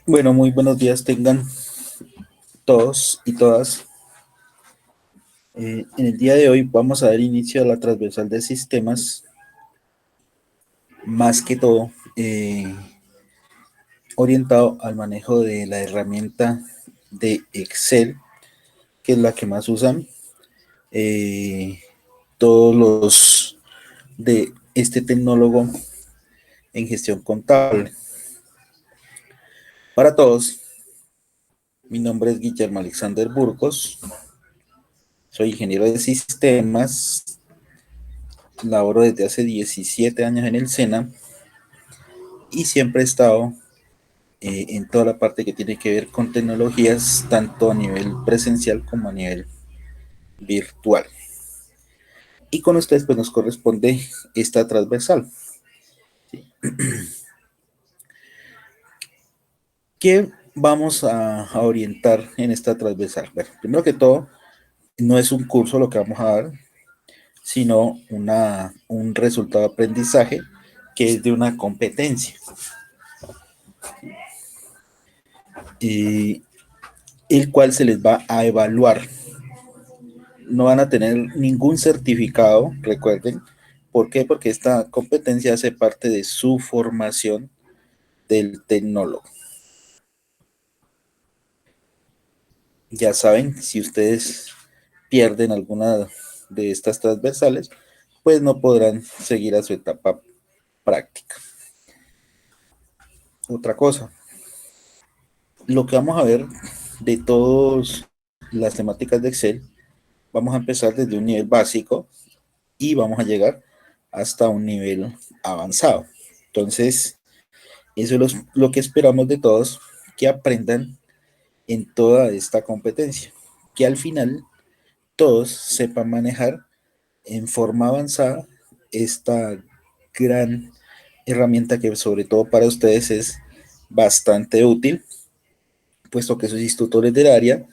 Bueno, muy buenos días tengan todos y todas. En el día de hoy vamos a dar inicio a la transversal de sistemas, más que todo orientado al manejo de la herramienta de Excel, que es la que más usan todos los de este tecnólogo en gestión contable. Para todos, mi nombre es Guillermo Alexander Burgos, soy ingeniero de sistemas, laboro desde hace 17 años en el SENA y siempre he estado en toda la parte que tiene que ver con tecnologías, tanto a nivel presencial como a nivel virtual. Y con ustedes pues nos corresponde esta transversal. ¿Qué vamos a orientar en esta transversal? Bueno, primero que todo, no es un curso lo que vamos a dar, sino un resultado de aprendizaje que es de una competencia. Y el cual se les va a evaluar. No van a tener ningún certificado, recuerden. ¿Por qué? Porque esta competencia hace parte de su formación del tecnólogo. Ya saben, si ustedes pierden alguna de estas transversales, pues no podrán seguir a su etapa práctica. Otra cosa, lo que vamos a ver de todas las temáticas de Excel, vamos a empezar desde un nivel básico y vamos a llegar hasta un nivel avanzado. Entonces, eso es lo que esperamos de todos, que aprendan en toda esta competencia, que al final todos sepan manejar en forma avanzada esta gran herramienta que sobre todo para ustedes es bastante útil, puesto que sus instructores del área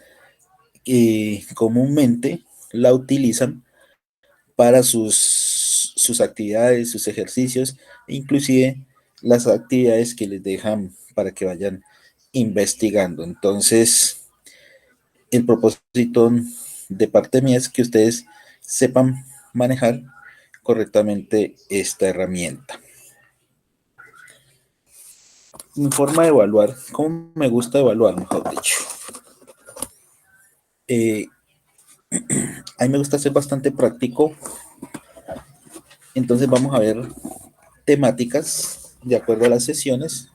comúnmente la utilizan para sus actividades, sus ejercicios, e inclusive las actividades que les dejan para que vayan investigando. Entonces, el propósito de parte mía es que ustedes sepan manejar correctamente esta herramienta. Mi forma de evaluar, ¿cómo me gusta evaluar, mejor dicho? Eh, a mí me gusta ser bastante práctico, entonces vamos a ver temáticas de acuerdo a las sesiones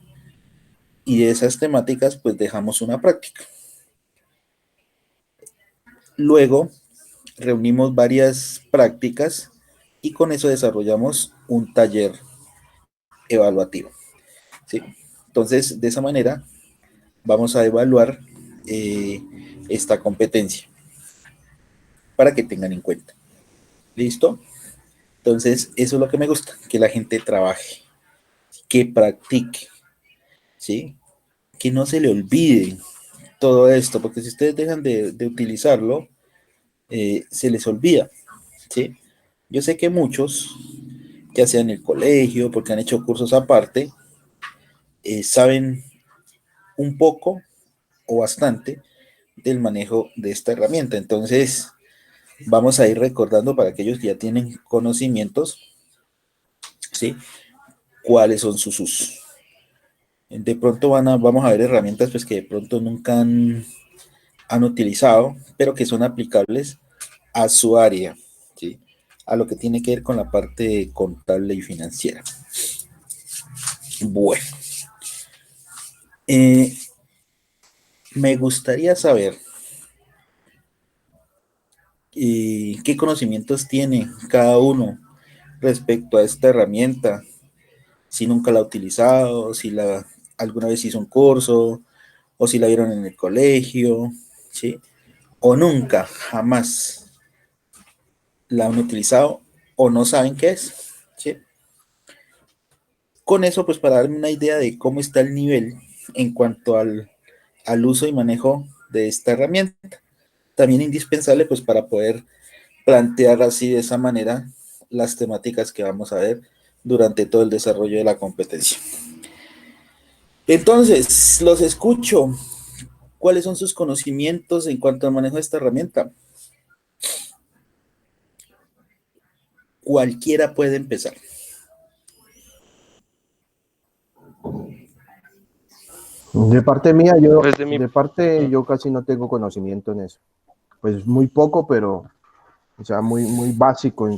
y de esas temáticas pues dejamos una práctica. Luego reunimos varias prácticas y con eso desarrollamos un taller evaluativo, ¿sí? Entonces, de esa manera vamos a evaluar eh, esta competencia para que tengan en cuenta. ¿Listo? Entonces, eso es lo que me gusta, que la gente trabaje, que practique, ¿sí? Que no se le olvide todo esto, porque si ustedes dejan de utilizarlo, se les olvida, ¿sí? Yo sé que muchos, ya sea en el colegio, porque han hecho cursos aparte, saben un poco o bastante del manejo de esta herramienta. Entonces, vamos a ir recordando para aquellos que ya tienen conocimientos, ¿sí? ¿Cuáles son sus usos? De pronto vamos a ver herramientas pues, que de pronto nunca han utilizado, pero que son aplicables a su área, ¿sí? A lo que tiene que ver con la parte contable y financiera. Bueno, eh, me gustaría saber qué conocimientos tiene cada uno respecto a esta herramienta, si nunca la ha utilizado, si alguna vez hizo un curso, o si la vieron en el colegio, ¿sí? O nunca, jamás la han utilizado o no saben qué es, ¿sí? Con eso, pues para darme una idea de cómo está el nivel en cuanto al uso y manejo de esta herramienta. También indispensable, pues para poder plantear así de esa manera las temáticas que vamos a ver durante todo el desarrollo de la competencia. Entonces, los escucho. ¿Cuáles son sus conocimientos en cuanto al manejo de esta herramienta? Cualquiera puede empezar. Pues de mi, De parte yo casi no tengo conocimiento en eso. Pues muy poco, pero, o sea, muy básico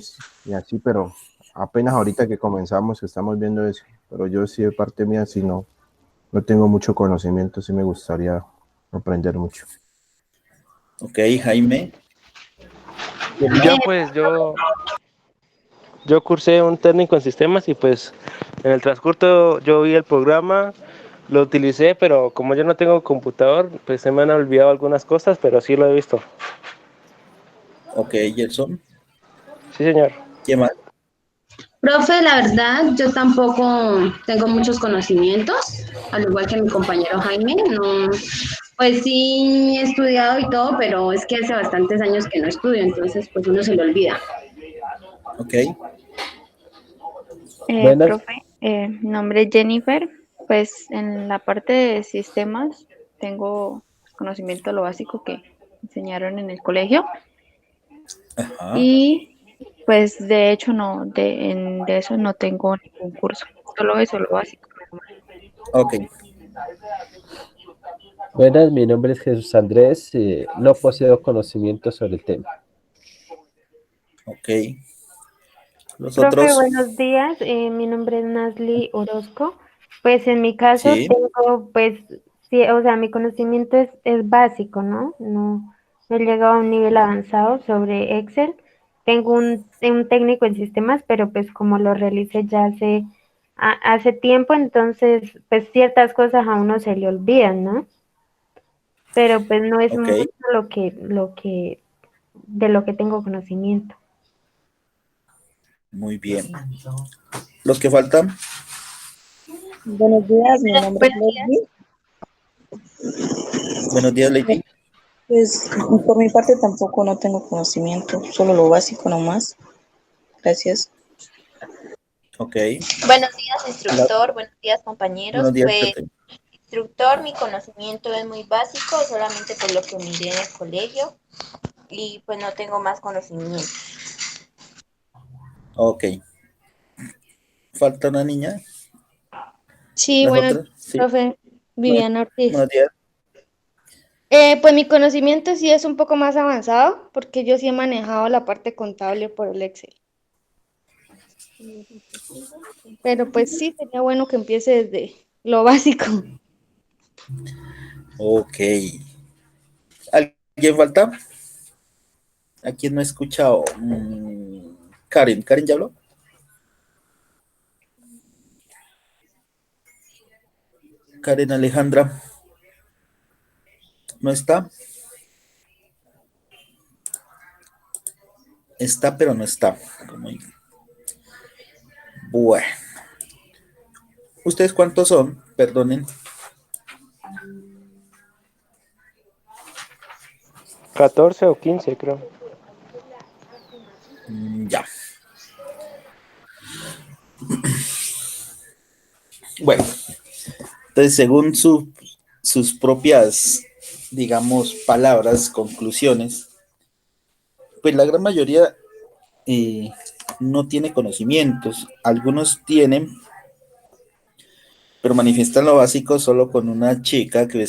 y así, pero apenas ahorita que comenzamos estamos viendo eso. Pero yo sí, de parte mía, sí no tengo mucho conocimiento, sí me gustaría aprender mucho. Ok, Jaime. ¿Quién más? yo pues yo cursé un técnico en sistemas y pues en el transcurso yo vi el programa, lo utilicé, pero como yo no tengo computador, pues se me han olvidado algunas cosas, pero sí lo he visto. Ok, Gerson. Sí, señor. ¿Quién más? Profe, la verdad, yo tampoco tengo muchos conocimientos, al igual que mi compañero Jaime. No, pues sí he estudiado y todo, pero es que hace bastantes años que no estudio, entonces pues uno se le olvida. Ok, Buenas. Profe, mi nombre es Jennifer. Pues en la parte de sistemas tengo conocimiento de lo básico que enseñaron en el colegio ajá, y pues de hecho no, de eso no tengo ningún curso, solo eso, lo básico. ok, Buenas, mi nombre es Jesús Andrés. No poseo conocimiento sobre el tema. ok. Los Profe, otros, buenos días. Mi nombre es Nasli Orozco. Pues en mi caso sí, tengo, pues, sí, o sea, mi conocimiento es básico, ¿no? No he llegado a un nivel avanzado sobre Excel. Tengo un técnico en sistemas, pero pues como lo realicé ya hace tiempo, entonces, pues ciertas cosas a uno se le olvidan, ¿no? Pero pues no es ok, mucho de lo que tengo conocimiento. muy bien. Los que faltan, Buenos días, mi nombre es Buenos Leslie. buenos días, Lady. Pues por mi parte tampoco no tengo conocimiento, solo lo básico nomás. Gracias. Ok, Buenos días, la- instructor. Buenos días, buenos compañeros. días, Pues, Pepe. instructor, mi conocimiento es muy básico, solamente por lo que miré en el colegio y pues no tengo más conocimiento. Ok, falta una niña, Sí, las bueno, otras, sí, profe, buenos, Viviana Ortiz. buenos días. Pues mi conocimiento sí es un poco más avanzado porque yo sí he manejado la parte contable por el Excel. Pero pues sí, sería bueno que empiece desde lo básico. Ok, ¿alguien falta? ¿A quién no he escuchado? Karen, ¿Karen ya habló? Karen Alejandra, ¿no está? Está, pero no está. Bueno, ¿ustedes cuántos son? Perdonen. 14 o 15, creo. Ya. Bueno, entonces según sus propias, digamos, palabras, conclusiones, pues la gran mayoría eh, no tiene conocimientos. Algunos tienen, pero manifiestan lo básico solo con una chica que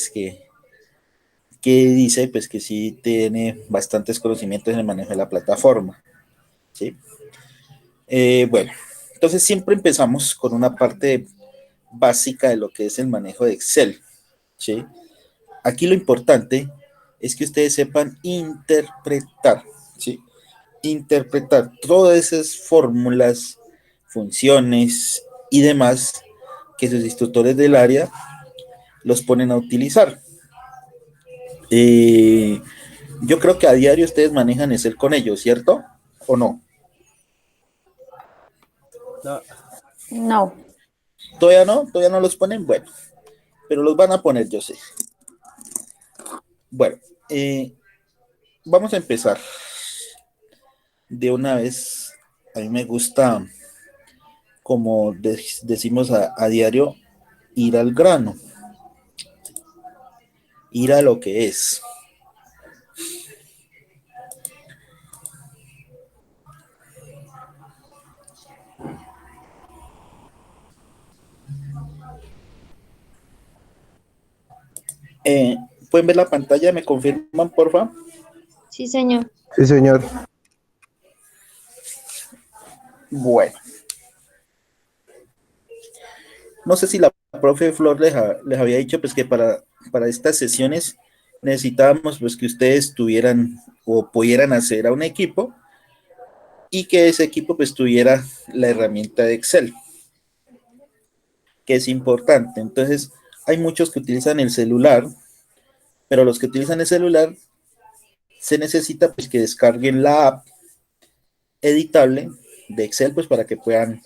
dice pues que sí tiene bastantes conocimientos en el manejo de la plataforma. ¿Sí? Bueno, entonces siempre empezamos con una parte básica de lo que es el manejo de Excel. ¿Sí? Aquí lo importante es que ustedes sepan interpretar, ¿sí? Interpretar todas esas fórmulas, funciones y demás que sus instructores del área los ponen a utilizar. Eh, yo creo que a diario ustedes manejan Excel con ellos, ¿cierto? ¿O no? No, No, Todavía no los ponen, bueno, pero los van a poner, yo sé. Bueno, eh, vamos a empezar de una vez. A mí me gusta, como decimos a diario, ir al grano, ir a lo que es. Eh, ¿Pueden ver la pantalla? ¿Me confirman, por favor? Sí, señor. Sí, señor. Bueno, no sé si la profe Flor les había dicho pues que para estas sesiones necesitábamos pues que ustedes tuvieran o pudieran hacer a un equipo y que ese equipo pues tuviera la herramienta de Excel, que es importante. Entonces, hay muchos que utilizan el celular, pero los que utilizan el celular se necesita pues que descarguen la app editable de Excel pues para que puedan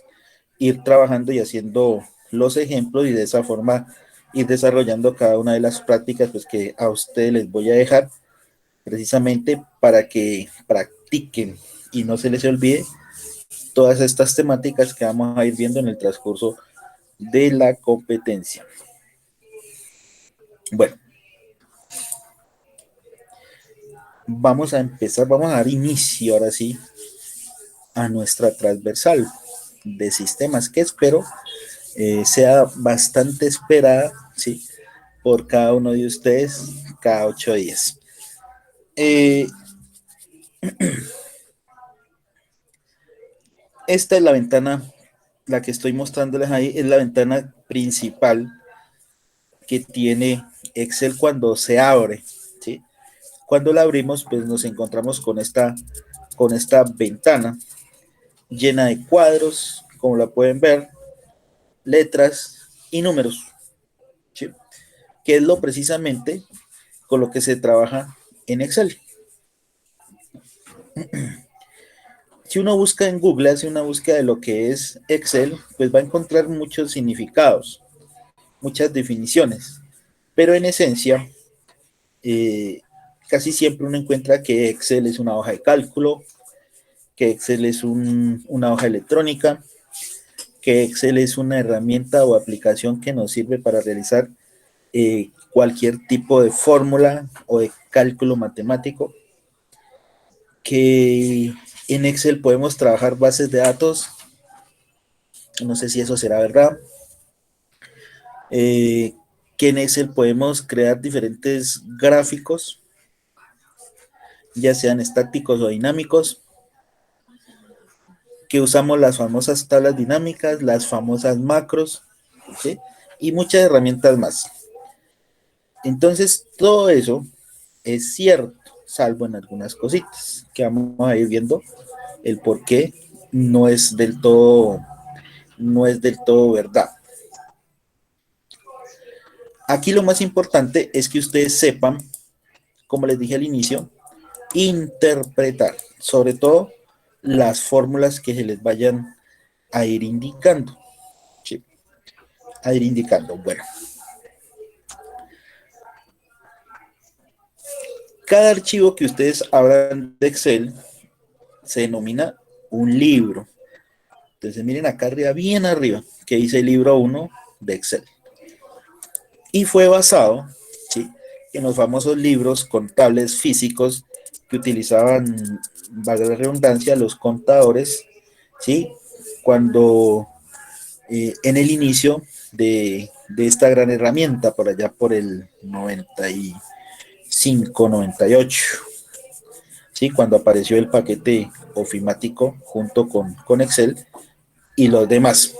ir trabajando y haciendo los ejemplos y de esa forma ir desarrollando cada una de las prácticas pues que a ustedes les voy a dejar precisamente para que practiquen y no se les olvide todas estas temáticas que vamos a ir viendo en el transcurso de la competencia. Bueno, vamos a empezar, vamos a dar inicio ahora sí a nuestra transversal de sistemas que espero sea bastante esperada, ¿sí? Por cada uno de ustedes cada 8 días. Esta es la ventana, la que estoy mostrándoles ahí, es la ventana principal que tiene Excel cuando se abre, ¿sí? Cuando la abrimos, pues nos encontramos con esta ventana llena de cuadros, como la pueden ver, letras y números, ¿sí? Que es lo precisamente con lo que se trabaja en Excel. Si uno busca en Google, hace una búsqueda de lo que es Excel, pues va a encontrar muchos significados, muchas definiciones, pero en esencia, casi siempre uno encuentra que Excel es una hoja de cálculo, que Excel es una hoja electrónica, que Excel es una herramienta o aplicación que nos sirve para realizar cualquier tipo de fórmula o de cálculo matemático, que en Excel podemos trabajar bases de datos, no sé si eso será verdad, que en Excel podemos crear diferentes gráficos, ya sean estáticos o dinámicos, que usamos las famosas tablas dinámicas, las famosas macros, ¿sí? Y muchas herramientas más. Entonces, todo eso es cierto, salvo en algunas cositas que vamos a ir viendo el por qué no es del todo verdad. Aquí lo más importante es que ustedes sepan, como les dije al inicio, interpretar, sobre todo las fórmulas que se les vayan a ir indicando. ¿Sí? A ir indicando. Bueno. Cada archivo que ustedes abran de Excel se denomina un libro. Entonces miren acá arriba, bien arriba, que dice libro 1 de Excel. Y fue basado, ¿sí?, en los famosos libros contables físicos que utilizaban, valga la redundancia, los contadores, ¿sí?, cuando en el inicio de esta gran herramienta, por allá por el 95, 98, ¿sí?, cuando apareció el paquete ofimático junto con Excel y los demás.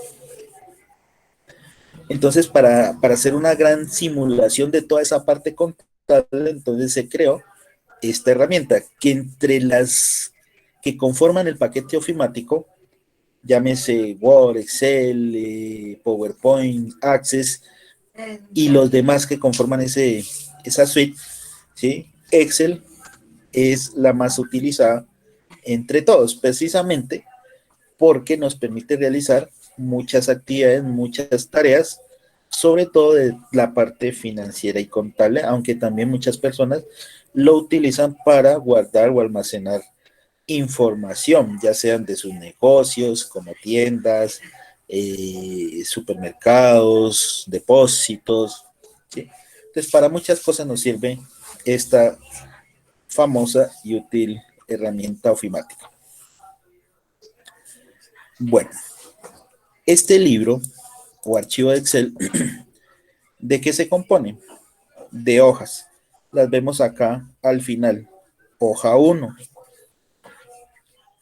Entonces, para hacer una gran simulación de toda esa parte contable, entonces se creó esta herramienta, que entre las que conforman el paquete ofimático, llámese Word, Excel, PowerPoint, Access, y los demás que conforman esa suite, ¿sí?, Excel es la más utilizada entre todos, precisamente porque nos permite realizar muchas actividades, muchas tareas, sobre todo de la parte financiera y contable, aunque también muchas personas lo utilizan para guardar o almacenar información, ya sean de sus negocios, como tiendas, supermercados, depósitos, ¿sí?, Entonces, para muchas cosas nos sirve esta famosa y útil herramienta ofimática. Bueno, este libro o archivo de Excel, ¿de qué se compone? De hojas. Las vemos acá al final. Hoja 1.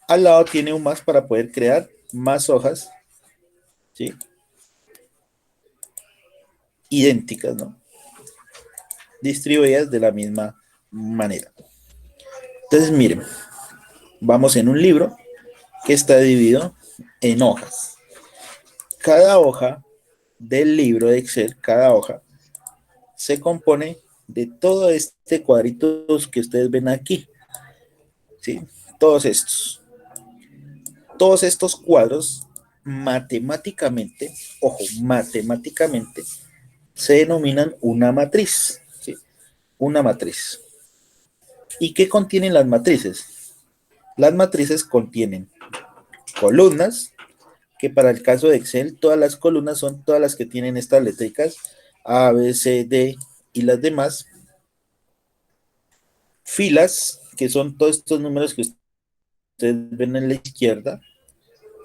Al lado tiene un más para poder crear más hojas, ¿sí? Idénticas, ¿no? Distribuidas de la misma manera. Entonces, miren, vamos en un libro que está dividido en hojas. Cada hoja del libro de Excel, cada hoja, se compone de todo este cuadritos que ustedes ven aquí, ¿sí? Todos estos cuadros matemáticamente, ojo, matemáticamente, se denominan una matriz, ¿sí? Una matriz. ¿Y qué contienen las matrices? Las matrices contienen columnas, que para el caso de Excel, todas las columnas son todas las que tienen estas letricas, A, B, C, D y las demás. Filas, que son todos estos números que ustedes ven en la izquierda,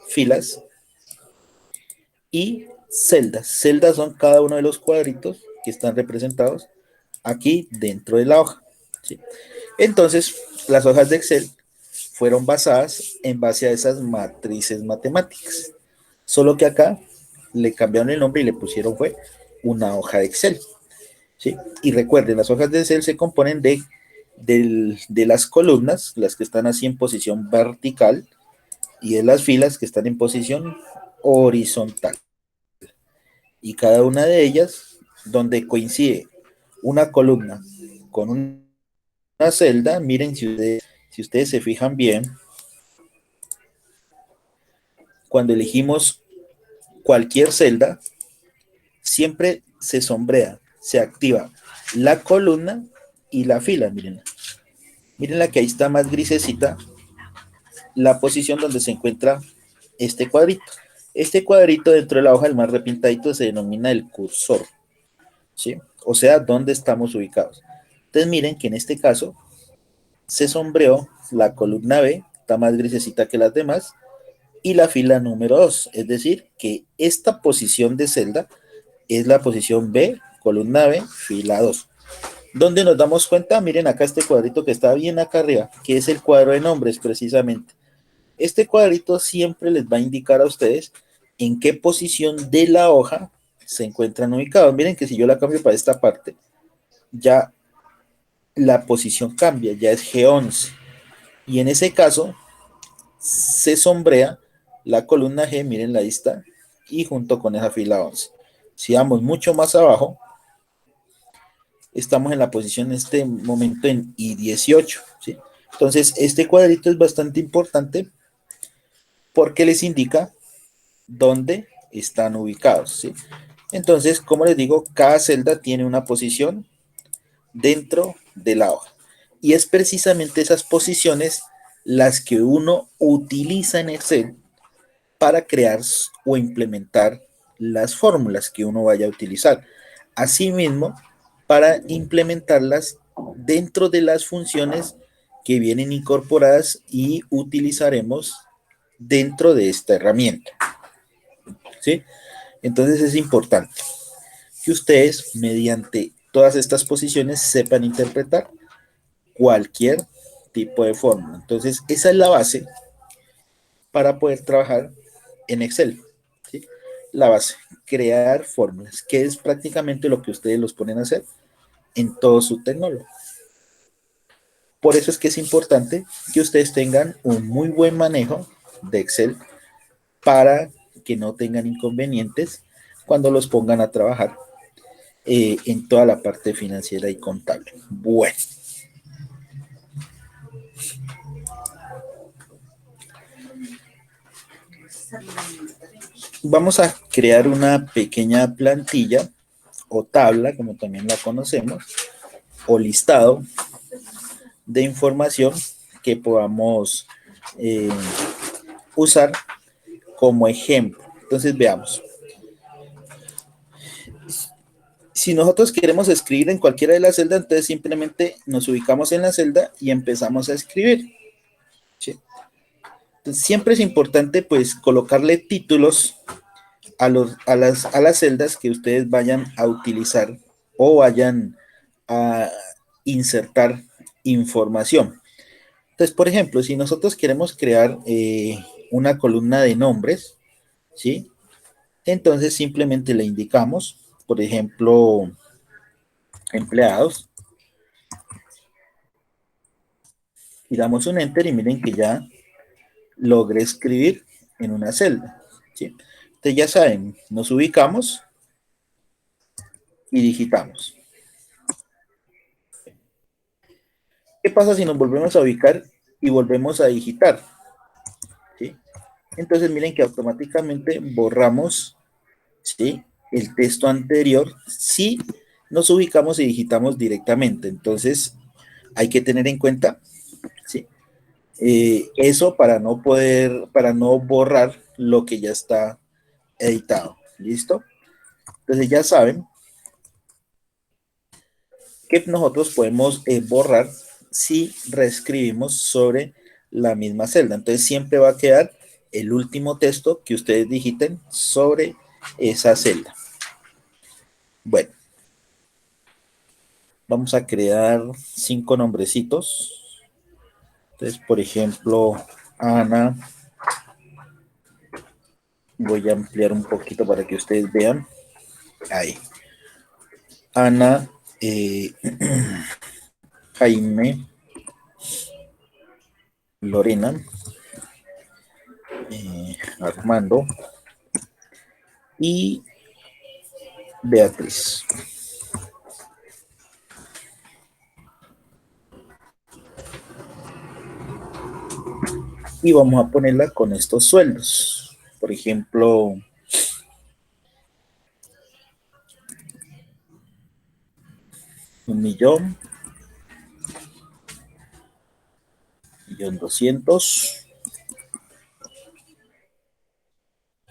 filas, y celdas. Celdas son cada uno de los cuadritos que están representados aquí dentro de la hoja, ¿sí? Entonces, las hojas de Excel fueron basadas en base a esas matrices matemáticas. Solo que acá le cambiaron el nombre y le pusieron fue una hoja de Excel, ¿sí? Y recuerden, las hojas de Excel se componen de las columnas, las que están así en posición vertical, y de las filas que están en posición horizontal. Y cada una de ellas, donde coincide una columna con una celda, miren, si ustedes se fijan bien, cuando elegimos cualquier celda, siempre se sombrea, se activa la columna y la fila, miren. Miren la que ahí está más grisecita, la posición donde se encuentra este cuadrito. Este cuadrito dentro de la hoja, el más repintadito, se denomina el cursor, ¿sí? O sea, dónde estamos ubicados. Entonces miren que en este caso se sombreó la columna B, está más grisecita que las demás, y la fila número 2, es decir, que esta posición de celda es la posición B, columna B, fila 2. ¿Dónde nos damos cuenta? Miren acá este cuadrito que está bien acá arriba, que es el cuadro de nombres precisamente. Este cuadrito siempre les va a indicar a ustedes en qué posición de la hoja se encuentran ubicados. Miren que si yo la cambio para esta parte, ya la posición cambia, ya es G11. Y en ese caso, se sombrea la columna G, miren la lista, y junto con esa fila 11. Si vamos mucho más abajo, estamos en la posición en este momento en I18, ¿sí? Entonces, este cuadrito es bastante importante porque les indica dónde están ubicados, ¿sí? Entonces, como les digo, cada celda tiene una posición dentro de la hoja. Y es precisamente esas posiciones las que uno utiliza en Excel para crear o implementar las fórmulas que uno vaya a utilizar. Asimismo, para implementarlas dentro de las funciones que vienen incorporadas y utilizaremos dentro de esta herramienta, ¿sí? Entonces es importante que ustedes, mediante todas estas posiciones, sepan interpretar cualquier tipo de fórmula. Entonces, esa es la base para poder trabajar en Excel, ¿sí? La base, crear fórmulas, que es prácticamente lo que ustedes los ponen a hacer en todo su tecnólogo. Por eso es que es importante que ustedes tengan un muy buen manejo de Excel para que no tengan inconvenientes cuando los pongan a trabajar en toda la parte financiera y contable. Bueno. Vamos a crear una pequeña plantilla o tabla, como también la conocemos, o listado de información que podamos usar como ejemplo. Entonces veamos. Si nosotros queremos escribir en cualquiera de las celdas, entonces simplemente nos ubicamos en la celda y empezamos a escribir. ¿Sí? Entonces, siempre es importante pues colocarle títulos a las celdas que ustedes vayan a utilizar o vayan a insertar información. Entonces, por ejemplo, si nosotros queremos crear una columna de nombres, ¿sí? Entonces simplemente le indicamos, por ejemplo, empleados, y damos un enter y miren que ya logré escribir en una celda, ¿sí? Entonces ya saben, nos ubicamos y digitamos. ¿Qué pasa si nos volvemos a ubicar y volvemos a digitar? ¿Sí? Entonces miren que automáticamente borramos, ¿sí?, el texto anterior si nos ubicamos y digitamos directamente. Entonces hay que tener en cuenta, ¿sí?, eso para no borrar lo que ya está editado. ¿Listo? Entonces ya saben que nosotros podemos borrar si reescribimos sobre la misma celda. Entonces siempre va a quedar el último texto que ustedes digiten sobre esa celda. Bueno, vamos a crear 5 nombrecitos. Entonces, por ejemplo, Ana. Voy a ampliar un poquito para que ustedes vean. Ahí. Ana, Jaime, Lorena, Armando y Beatriz. Y vamos a ponerla con estos sueldos. Por ejemplo, $1.200.000,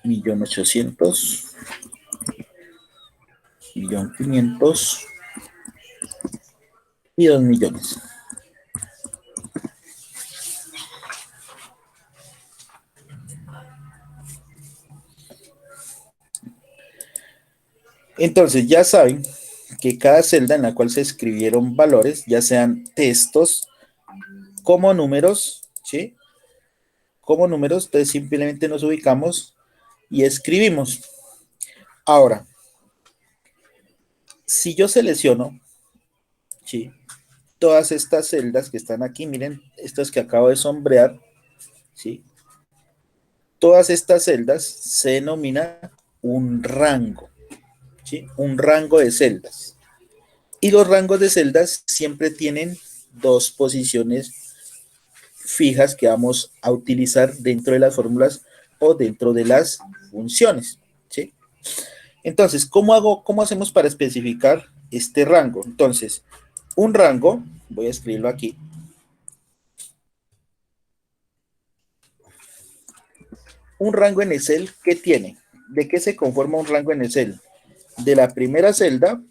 $1.800.000, $1.500.000 y $2 millones. Entonces ya saben que cada celda en la cual se escribieron valores, ya sean textos como números, ¿sí?, como números, entonces simplemente nos ubicamos y escribimos. Ahora, si yo selecciono, ¿sí?, todas estas celdas que están aquí, miren, estas que acabo de sombrear, ¿sí?, todas estas celdas se denomina un rango, ¿sí?, un rango de celdas. Y los rangos de celdas siempre tienen 2 posiciones fijas que vamos a utilizar dentro de las fórmulas o dentro de las funciones, ¿sí? Entonces, ¿cómo hacemos para especificar este rango? Entonces, un rango, voy a escribirlo aquí. Un rango en Excel, ¿qué tiene? ¿De qué se conforma un rango en Excel? De la primera celda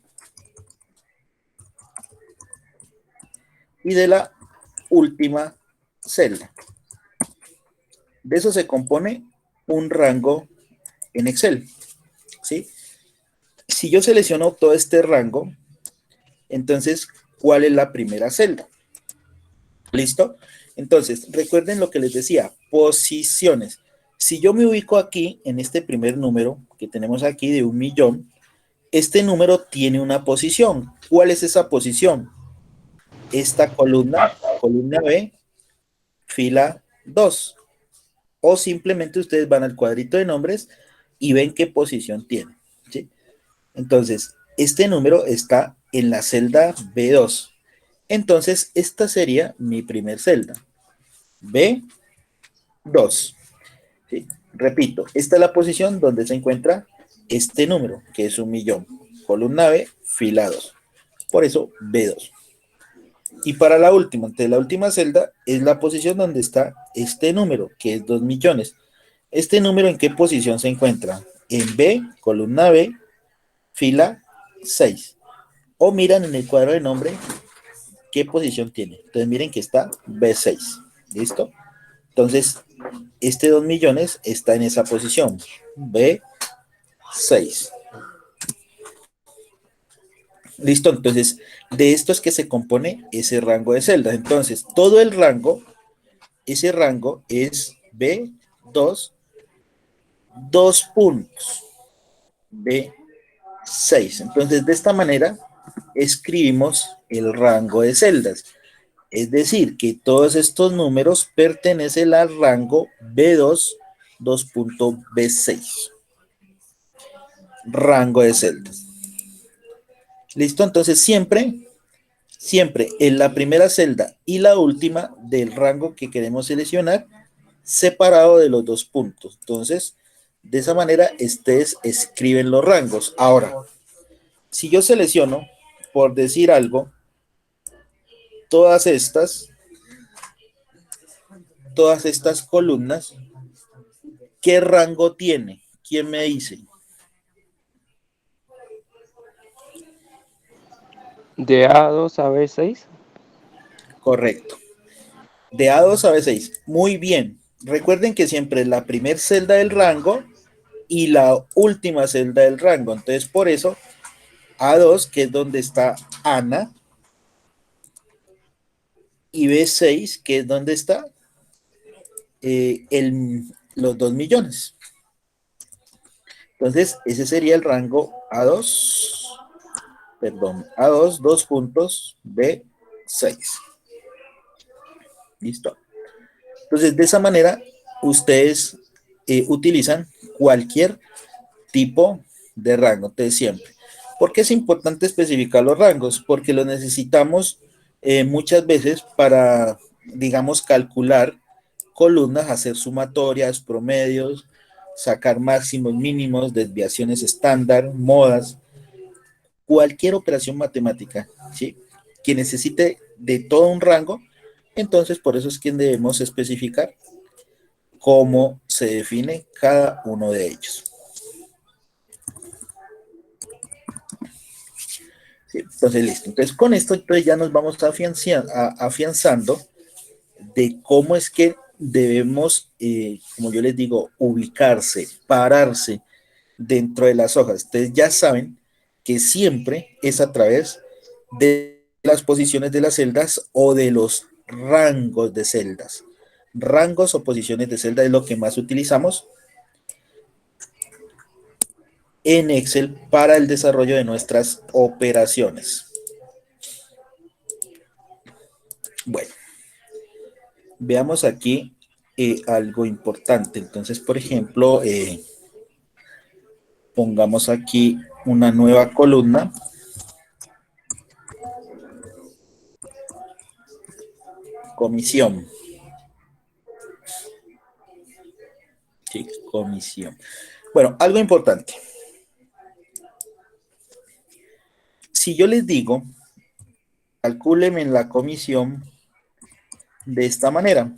y de la última celda. De eso se compone un rango en Excel, ¿sí? Si yo selecciono todo este rango, entonces, ¿cuál es la primera celda? ¿Listo? Entonces, recuerden lo que les decía, posiciones. Si yo me ubico aquí, en este primer número que tenemos aquí de 1.000.000, este número tiene una posición. ¿Cuál es esa posición? Esta columna B, fila 2. O simplemente ustedes van al cuadrito de nombres y ven qué posición tiene, ¿sí? Entonces, este número está en la celda B2. Entonces, esta sería mi primer celda. B2. ¿Sí? Repito, esta es la posición donde se encuentra este número, que es 1.000.000. Columna B, fila 2. Por eso, B2. Y para la última, entonces la última celda es la posición donde está este número, que es 2 millones. ¿Este número en qué posición se encuentra? En B, columna B, fila B6. O miran en el cuadro de nombre qué posición tiene. Entonces miren que está B6. ¿Listo? Entonces, este 2 millones está en esa posición. B6. Listo, entonces de esto es que se compone ese rango de celdas. Entonces, todo el rango, ese rango es B2, 2 puntos, B6. Entonces, de esta manera escribimos el rango de celdas. Es decir, que todos estos números pertenecen al rango B2, 2.B6. Rango de celdas. ¿Listo? Entonces siempre en la primera celda y la última del rango que queremos seleccionar, separado de los 2 puntos. Entonces, de esa manera, ustedes escriben los rangos. Ahora, si yo selecciono, por decir algo, todas estas columnas, ¿qué rango tiene? ¿Quién me dice? De A2 a B6. Correcto. De A2 a B6. Muy bien. Recuerden que siempre es la primera celda del rango y la última celda del rango. Entonces, por eso, A2, que es donde está Ana, y B6, que es donde está los 2 millones. Entonces, ese sería el rango A2, perdón, A2, 2 puntos, B6. Listo. Entonces, de esa manera, ustedes utilizan cualquier tipo de rango, entonces siempre. ¿Por qué es importante especificar los rangos? Porque los necesitamos muchas veces para, digamos, calcular columnas, hacer sumatorias, promedios, sacar máximos, mínimos, desviaciones estándar, modas, cualquier operación matemática, ¿sí? Que necesite de todo un rango, entonces por eso es que debemos especificar cómo se define cada uno de ellos. Sí, entonces, listo. Entonces, con esto entonces ya nos vamos afianzando de cómo es que debemos, como yo les digo, ubicarse, pararse dentro de las hojas. Ustedes ya saben que siempre es a través de las posiciones de las celdas o de los rangos de celdas. Rangos o posiciones de celda es lo que más utilizamos en Excel para el desarrollo de nuestras operaciones. Bueno, veamos aquí algo importante. Entonces, por ejemplo, pongamos aquí una nueva columna. Comisión. Sí, comisión. Bueno, algo importante. Si yo les digo, calcúlenme en la comisión de esta manera.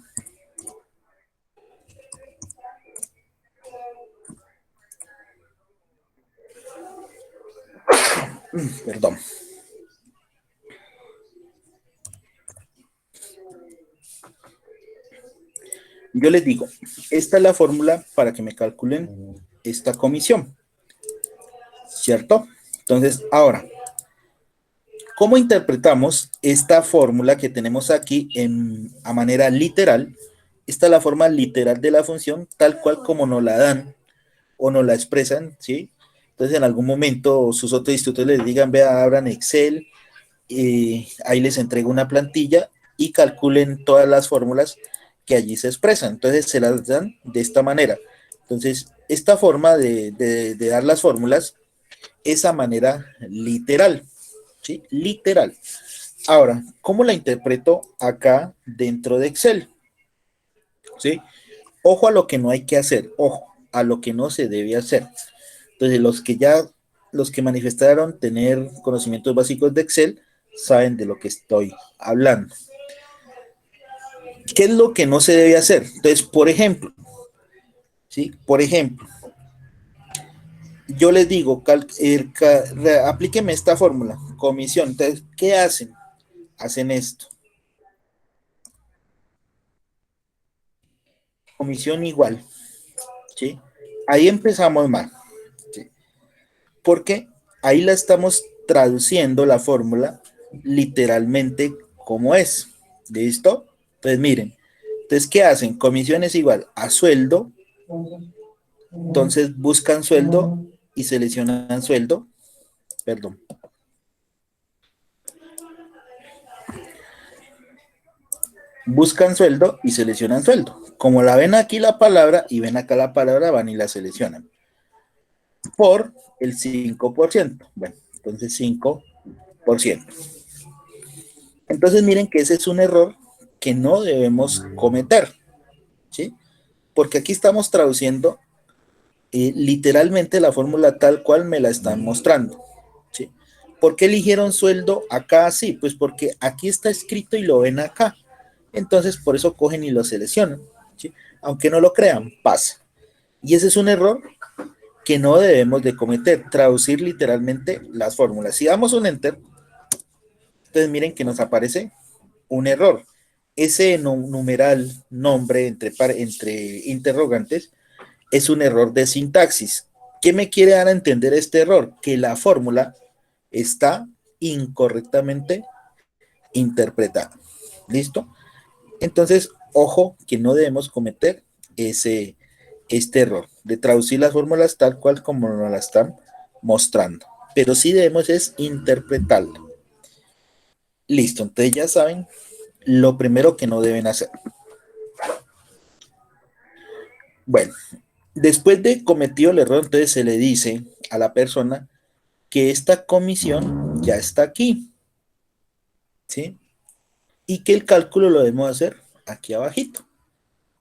Perdón. Yo les digo, esta es la fórmula para que me calculen esta comisión, ¿cierto? Entonces, ahora, ¿cómo interpretamos esta fórmula que tenemos aquí a manera literal? Esta es la forma literal de la función, tal cual como nos la dan o nos la expresan, ¿sí? Entonces, en algún momento sus otros institutos les digan, vea, abran Excel, ahí les entrego una plantilla y calculen todas las fórmulas que allí se expresan. Entonces se las dan de esta manera. Entonces, esta forma de dar las fórmulas es a manera literal, ¿sí? Literal. Ahora, ¿cómo la interpreto acá dentro de Excel? ¿Sí? Ojo a lo que no hay que hacer, ojo a lo que no se debe hacer. Entonces, los que manifestaron tener conocimientos básicos de Excel, saben de lo que estoy hablando. ¿Qué es lo que no se debe hacer? Entonces, por ejemplo, ¿sí? Por ejemplo, yo les digo, aplíqueme esta fórmula, comisión. Entonces, ¿qué hacen? Hacen esto. Comisión igual, ¿sí? Ahí empezamos mal, ¿sí? Porque ahí la estamos traduciendo la fórmula literalmente como es. ¿Listo? Entonces, miren. Entonces, ¿qué hacen? Comisión es igual a sueldo. Entonces, buscan sueldo y seleccionan sueldo. Perdón. Buscan sueldo y seleccionan sueldo. Como la ven aquí la palabra y ven acá la palabra, van y la seleccionan. Por el 5%. Bueno, entonces 5%. Entonces miren que ese es un error que no debemos cometer, ¿sí? Porque aquí estamos traduciendo literalmente la fórmula tal cual me la están mostrando, ¿sí? ¿Por qué eligieron sueldo acá así? Pues porque aquí está escrito y lo ven acá. Entonces por eso cogen y lo seleccionan, ¿sí? Aunque no lo crean, pasa. Y ese es un error que no debemos de cometer, traducir literalmente las fórmulas. Si damos un enter, entonces miren que nos aparece un error. Ese numeral nombre entre interrogantes es un error de sintaxis. ¿Qué me quiere dar a entender este error? Que la fórmula está incorrectamente interpretada. ¿Listo? Entonces, ojo que no debemos cometer este error de traducir las fórmulas tal cual como nos la están mostrando. Pero sí debemos es interpretarla. Listo, entonces ya saben lo primero que no deben hacer. Bueno, después de cometido el error, entonces se le dice a la persona que esta comisión ya está aquí, ¿sí? Y que el cálculo lo debemos hacer aquí abajito.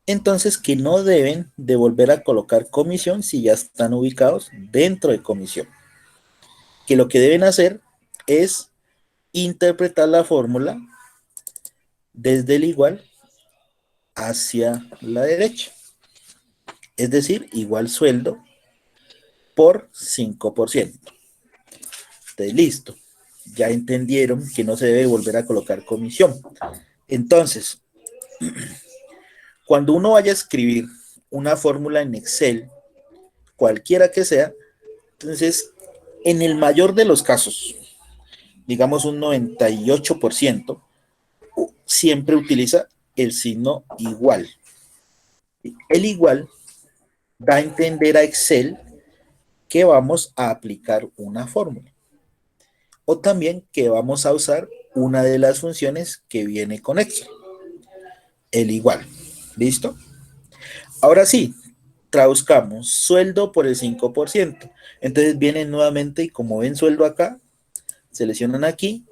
Entonces que no deben de volver a colocar comisión si ya están ubicados dentro de comisión. Que lo que deben hacer es interpretar la fórmula desde el igual hacia la derecha. Es decir, igual sueldo por 5%. Entonces, listo. Ya entendieron que no se debe volver a colocar comisión. Entonces, cuando uno vaya a escribir una fórmula en Excel, cualquiera que sea, entonces, en el mayor de los casos, digamos un 98%, siempre utiliza el signo igual. El igual da a entender a Excel que vamos a aplicar una fórmula. O también que vamos a usar una de las funciones que viene con Excel. El igual. ¿Listo? Ahora sí, traduzcamos sueldo por el 5%. Entonces vienen nuevamente y como ven sueldo acá, seleccionan aquí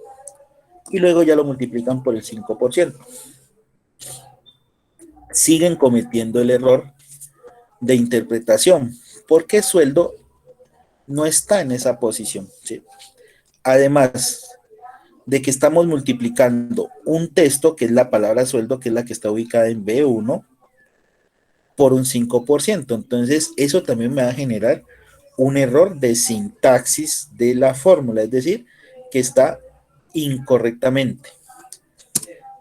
y luego ya lo multiplican por el 5%. Siguen cometiendo el error de interpretación porque sueldo no está en esa posición, ¿sí? Además de que estamos multiplicando un texto, que es la palabra sueldo, que es la que está ubicada en B1, por un 5%. Entonces, eso también me va a generar un error de sintaxis de la fórmula, es decir, que está incorrectamente.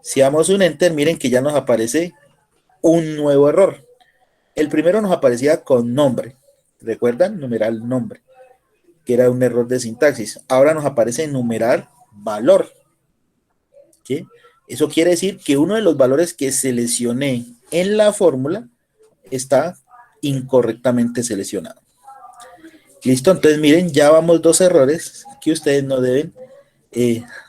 Si damos un enter, miren que ya nos aparece un nuevo error. El primero nos aparecía con nombre, ¿recuerdan? Numeral nombre, que era un error de sintaxis. Ahora nos aparece numeral valor, ¿sí? Eso quiere decir que uno de los valores que seleccioné en la fórmula está incorrectamente seleccionado. Listo, entonces miren, ya vamos 2 errores que ustedes no deben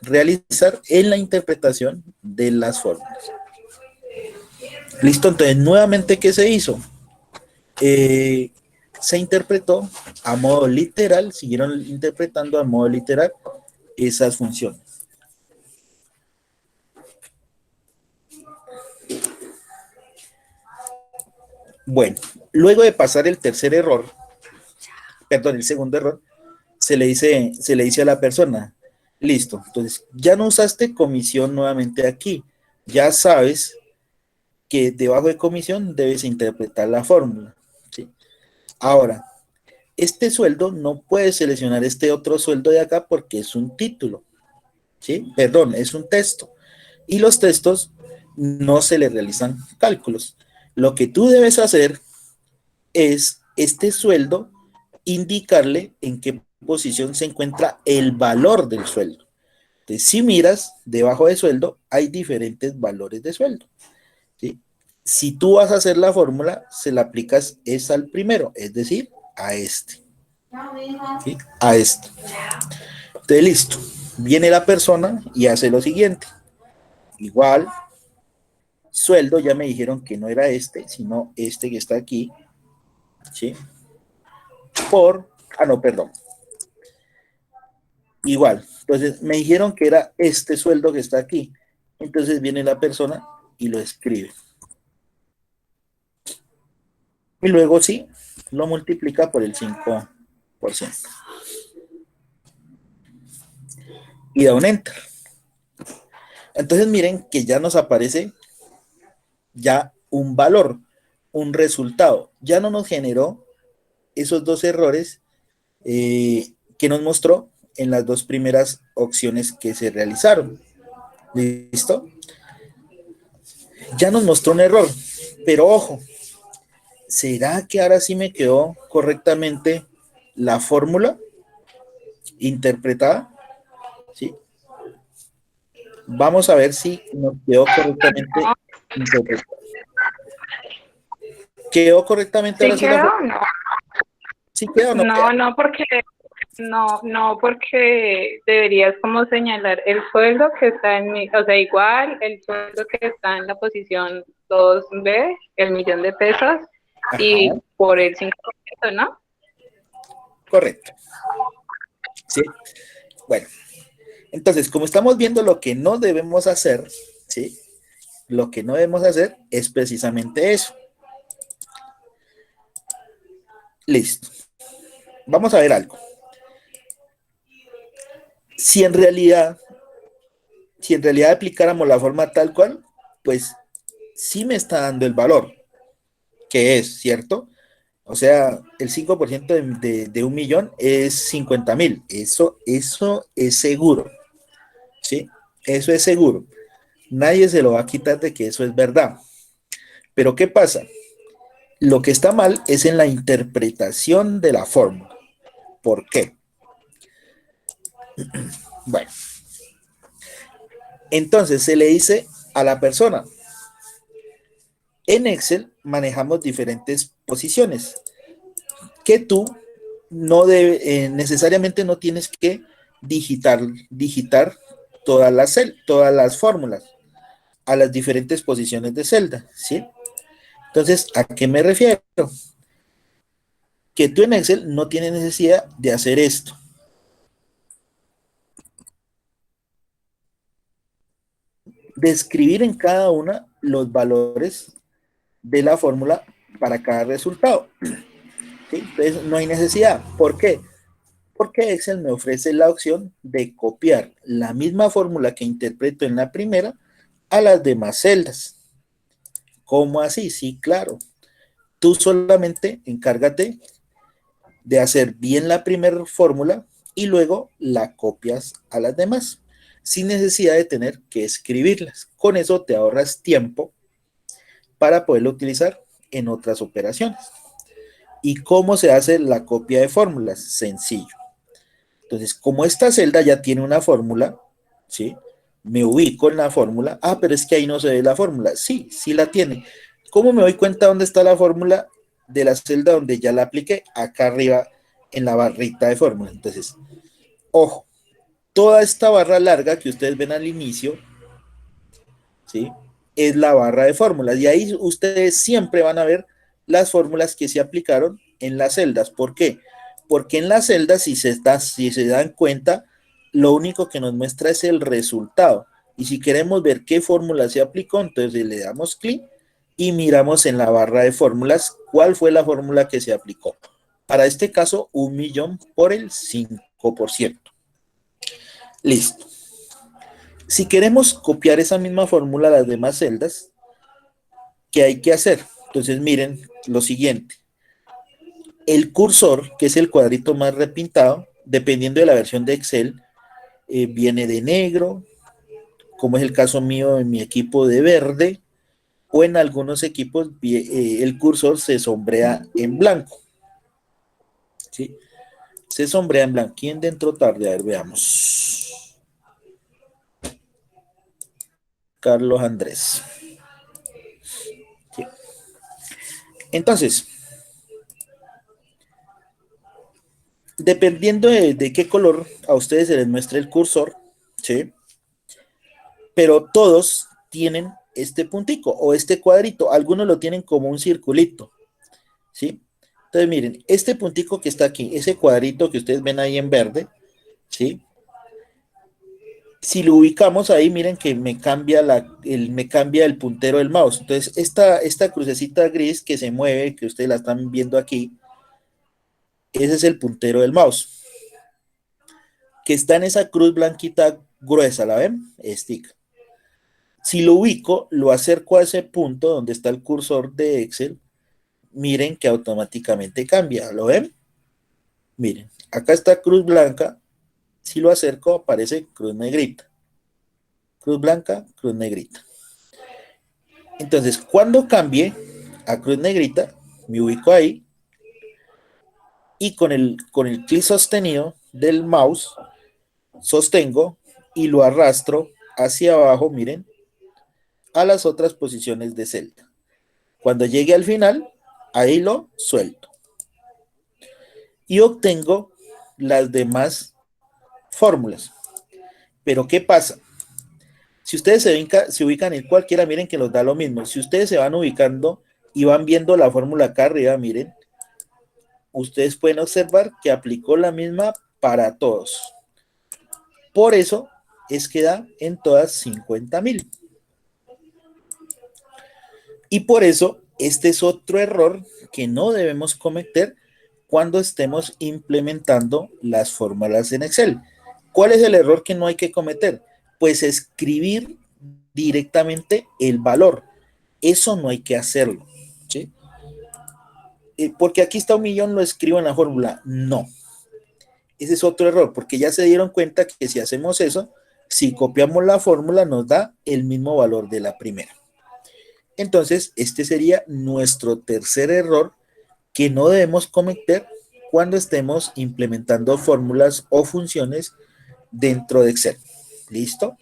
realizar en la interpretación de las fórmulas. Listo, entonces nuevamente, ¿qué se hizo? Se interpretó a modo literal, siguieron interpretando a modo literal esas funciones. Bueno, luego de pasar el tercer error, perdón, el segundo error, se le dice a la persona, listo, entonces ya no usaste comisión nuevamente aquí, ya sabes que debajo de comisión debes interpretar la fórmula, ¿sí? Ahora, este sueldo no puede seleccionar este otro sueldo de acá porque es un título, ¿sí? Perdón, es un texto. Y los textos no se le realizan cálculos. Lo que tú debes hacer es este sueldo indicarle en qué posición se encuentra el valor del sueldo. Entonces, si miras debajo de sueldo, hay diferentes valores de sueldo, ¿sí? Si tú vas a hacer la fórmula, se la aplicas es al primero, es decir, a este, ¿sí? A este. Entonces, listo. Viene la persona y hace lo siguiente. Igual, sueldo, ya me dijeron que no era este, sino este que está aquí, ¿sí? No, perdón. Igual, entonces me dijeron que era este sueldo que está aquí. Entonces viene la persona y lo escribe. Y luego sí, lo multiplica por el 5%. Y da un enter. Entonces miren que ya nos aparece ya un valor, un resultado. Ya no nos generó esos dos errores que nos mostró en las dos primeras opciones que se realizaron. ¿Listo? Ya nos mostró un error, pero ojo, ¿será que ahora sí me quedó correctamente la fórmula interpretada? ¿Sí? Vamos a ver si nos quedó correctamente interpretada. ¿Quedó correctamente ahora sí la fórmula? No. ¿Sí quedó o no queda? No, porque deberías como señalar el sueldo que está o sea, igual el sueldo que está en la posición 2B, el millón de pesos, Ajá. Y por el 5%, ¿no? Correcto. Sí. Bueno, entonces, como estamos viendo lo que no debemos hacer, ¿sí? Lo que no debemos hacer es precisamente eso. Listo. Vamos a ver algo. Si en realidad aplicáramos la forma tal cual, pues sí me está dando el valor, que es, ¿cierto? O sea, el 5% de 1.000.000 es 50.000. Eso es seguro, ¿sí? Eso es seguro. Nadie se lo va a quitar de que eso es verdad. Pero ¿qué pasa? Lo que está mal es en la interpretación de la fórmula. ¿Por qué? Bueno, entonces se le dice a la persona, en Excel manejamos diferentes posiciones que tú no necesariamente no tienes que digitar todas las fórmulas a las diferentes posiciones de celda, ¿sí? Entonces, ¿a qué me refiero? Que tú en Excel no tienes necesidad de hacer esto. De escribir en cada una los valores de la fórmula para cada resultado. ¿Sí? Entonces, no hay necesidad. ¿Por qué? Porque Excel me ofrece la opción de copiar la misma fórmula que interpreto en la primera a las demás celdas. ¿Cómo así? Sí, claro. Tú solamente encárgate de hacer bien la primera fórmula y luego la copias a las demás, sin necesidad de tener que escribirlas. Con eso te ahorras tiempo para poderlo utilizar en otras operaciones. ¿Y cómo se hace la copia de fórmulas? Sencillo. Entonces, como esta celda ya tiene una fórmula, ¿sí? Me ubico en la fórmula. Ah, pero es que ahí no se ve la fórmula. Sí, sí la tiene. ¿Cómo me doy cuenta dónde está la fórmula de la celda donde ya la apliqué? Acá arriba en la barrita de fórmula. Entonces, ojo, toda esta barra larga que ustedes ven al inicio, ¿sí? Es la barra de fórmulas. Y ahí ustedes siempre van a ver las fórmulas que se aplicaron en las celdas. ¿Por qué? Porque en las celdas, si se dan cuenta, lo único que nos muestra es el resultado. Y si queremos ver qué fórmula se aplicó, entonces le damos clic y miramos en la barra de fórmulas cuál fue la fórmula que se aplicó. Para este caso, 1.000.000 por el 5%. Listo. Si queremos copiar esa misma fórmula a las demás celdas, ¿qué hay que hacer? Entonces miren lo siguiente. El cursor, que es el cuadrito más repintado, dependiendo de la versión de Excel, viene de negro, como es el caso mío en mi equipo de verde, o en algunos equipos el cursor se sombrea en blanco. ¿Sí? Se sombrea en blanco. ¿Quién dentro tarde? A ver, veamos. Carlos Andrés. ¿Sí? Entonces, dependiendo de qué color a ustedes se les muestre el cursor, ¿sí? Pero todos tienen este puntico o este cuadrito. Algunos lo tienen como un circulito, ¿sí? Entonces, miren, este puntico que está aquí, ese cuadrito que ustedes ven ahí en verde, ¿sí? Si lo ubicamos ahí, miren que me cambia el puntero del mouse. Entonces, esta crucecita gris que se mueve, que ustedes la están viendo aquí, ese es el puntero del mouse. Que está en esa cruz blanquita gruesa, ¿la ven? Stick. Si lo ubico, lo acerco a ese punto donde está el cursor de Excel, miren que automáticamente cambia, ¿lo ven? Miren, acá está cruz blanca, si lo acerco aparece cruz negrita. Cruz blanca, cruz negrita. Entonces, cuando cambie a cruz negrita, me ubico ahí y con el clic sostenido del mouse, sostengo y lo arrastro hacia abajo, miren, a las otras posiciones de celda. Cuando llegue al final, ahí lo suelto. Y obtengo las demás fórmulas. Pero ¿qué pasa? Si ustedes se ubican en cualquiera, miren que nos da lo mismo. Si ustedes se van ubicando y van viendo la fórmula acá arriba, miren, ustedes pueden observar que aplicó la misma para todos. Por eso es que da en todas 50,000. Y por eso este es otro error que no debemos cometer cuando estemos implementando las fórmulas en Excel. ¿Cuál es el error que no hay que cometer? Pues escribir directamente el valor. Eso no hay que hacerlo, ¿sí? Porque aquí está 1,000,000, lo escribo en la fórmula. No. Ese es otro error, porque ya se dieron cuenta que si hacemos eso, si copiamos la fórmula nos da el mismo valor de la primera. Entonces, este sería nuestro tercer error que no debemos cometer cuando estemos implementando fórmulas o funciones dentro de Excel. ¿Listo?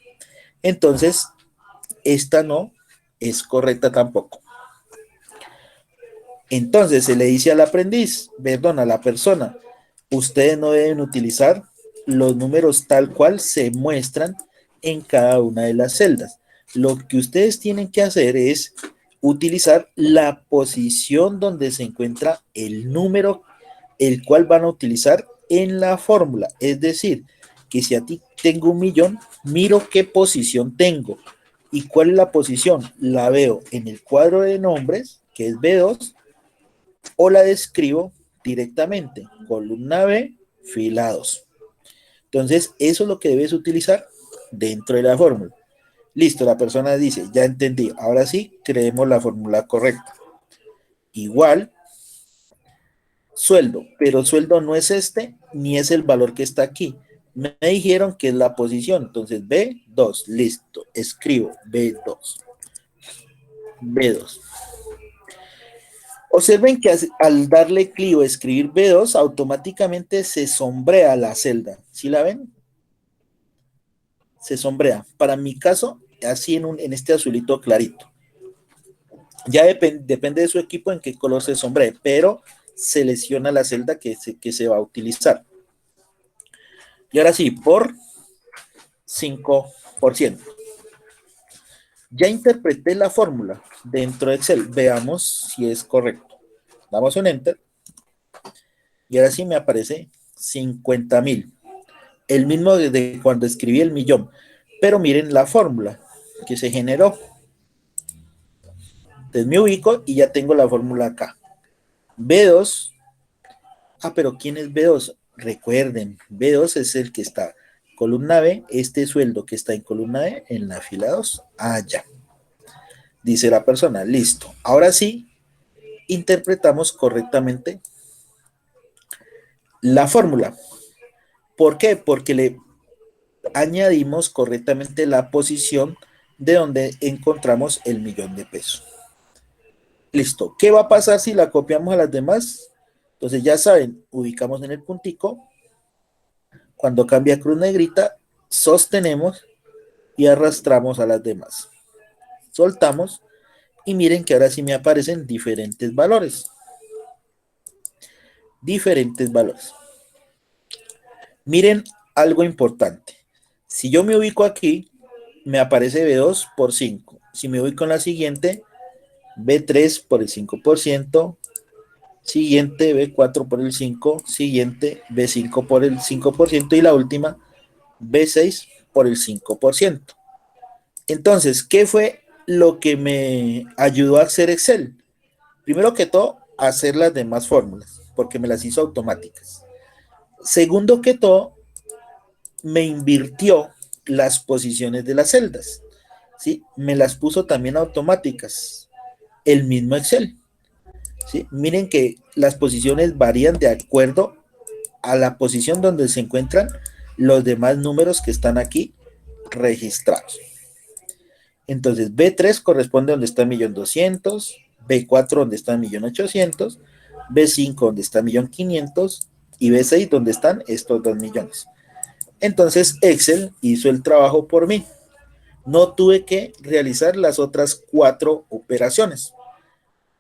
Entonces, esta no es correcta tampoco. Entonces, se le dice al aprendiz, perdón, a la persona, ustedes no deben utilizar los números tal cual se muestran en cada una de las celdas. Lo que ustedes tienen que hacer es utilizar la posición donde se encuentra el número el cual van a utilizar en la fórmula. Es decir, que si a ti tengo 1,000,000, miro qué posición tengo. ¿Y cuál es la posición? La veo en el cuadro de nombres, que es B2, o la describo directamente, columna B, fila 2. Entonces, eso es lo que debes utilizar dentro de la fórmula. Listo, la persona dice, ya entendí, ahora sí, creemos la fórmula correcta. Igual, sueldo, pero sueldo no es este, ni es el valor que está aquí. Me dijeron que es la posición, entonces B2, listo, escribo B2. B2. Observen que al darle clic o escribir B2, automáticamente se sombrea la celda. ¿Sí la ven? Se sombrea. Para mi caso, así en este azulito clarito. Ya depende de su equipo en qué color se sombree, pero selecciona la celda que se va a utilizar. Y ahora sí, por 5%. Ya interpreté la fórmula dentro de Excel. Veamos si es correcto. Damos un Enter. Y ahora sí me aparece 50,000. El mismo de cuando escribí el 1,000,000. Pero miren la fórmula que se generó. Entonces me ubico y ya tengo la fórmula acá. B2. Ah, pero ¿quién es B2? Recuerden, B2 es el que está columna B, este sueldo que está en columna B en la fila 2. Ah, ya. Dice la persona, listo. Ahora sí, interpretamos correctamente la fórmula. ¿Por qué? Porque le añadimos correctamente la posición de donde encontramos el $1.000.000. Listo. ¿Qué va a pasar si la copiamos a las demás? Entonces ya saben, ubicamos en el puntico. Cuando cambia a cruz negrita, sostenemos y arrastramos a las demás. Soltamos y miren que ahora sí me aparecen diferentes valores. Diferentes valores. Miren algo importante. Si yo me ubico aquí, me aparece B2 por 5. Si me ubico en la siguiente, B3 por el 5%, siguiente B4 por el 5%, siguiente B5 por el 5% y la última B6 por el 5%. Entonces, ¿qué fue lo que me ayudó a hacer Excel? Primero que todo, hacer las demás fórmulas, porque me las hizo automáticas. Segundo que todo, me invirtió las posiciones de las celdas, ¿sí? Me las puso también automáticas, el mismo Excel, ¿sí? Miren que las posiciones varían de acuerdo a la posición donde se encuentran los demás números que están aquí registrados. Entonces, B3 corresponde donde está 1.200.000, B4 donde está 1.800.000, B5 donde está 1.500.000 y B6 donde están estos 2 millones. Entonces, Excel hizo el trabajo por mí. No tuve que realizar las otras 4 operaciones.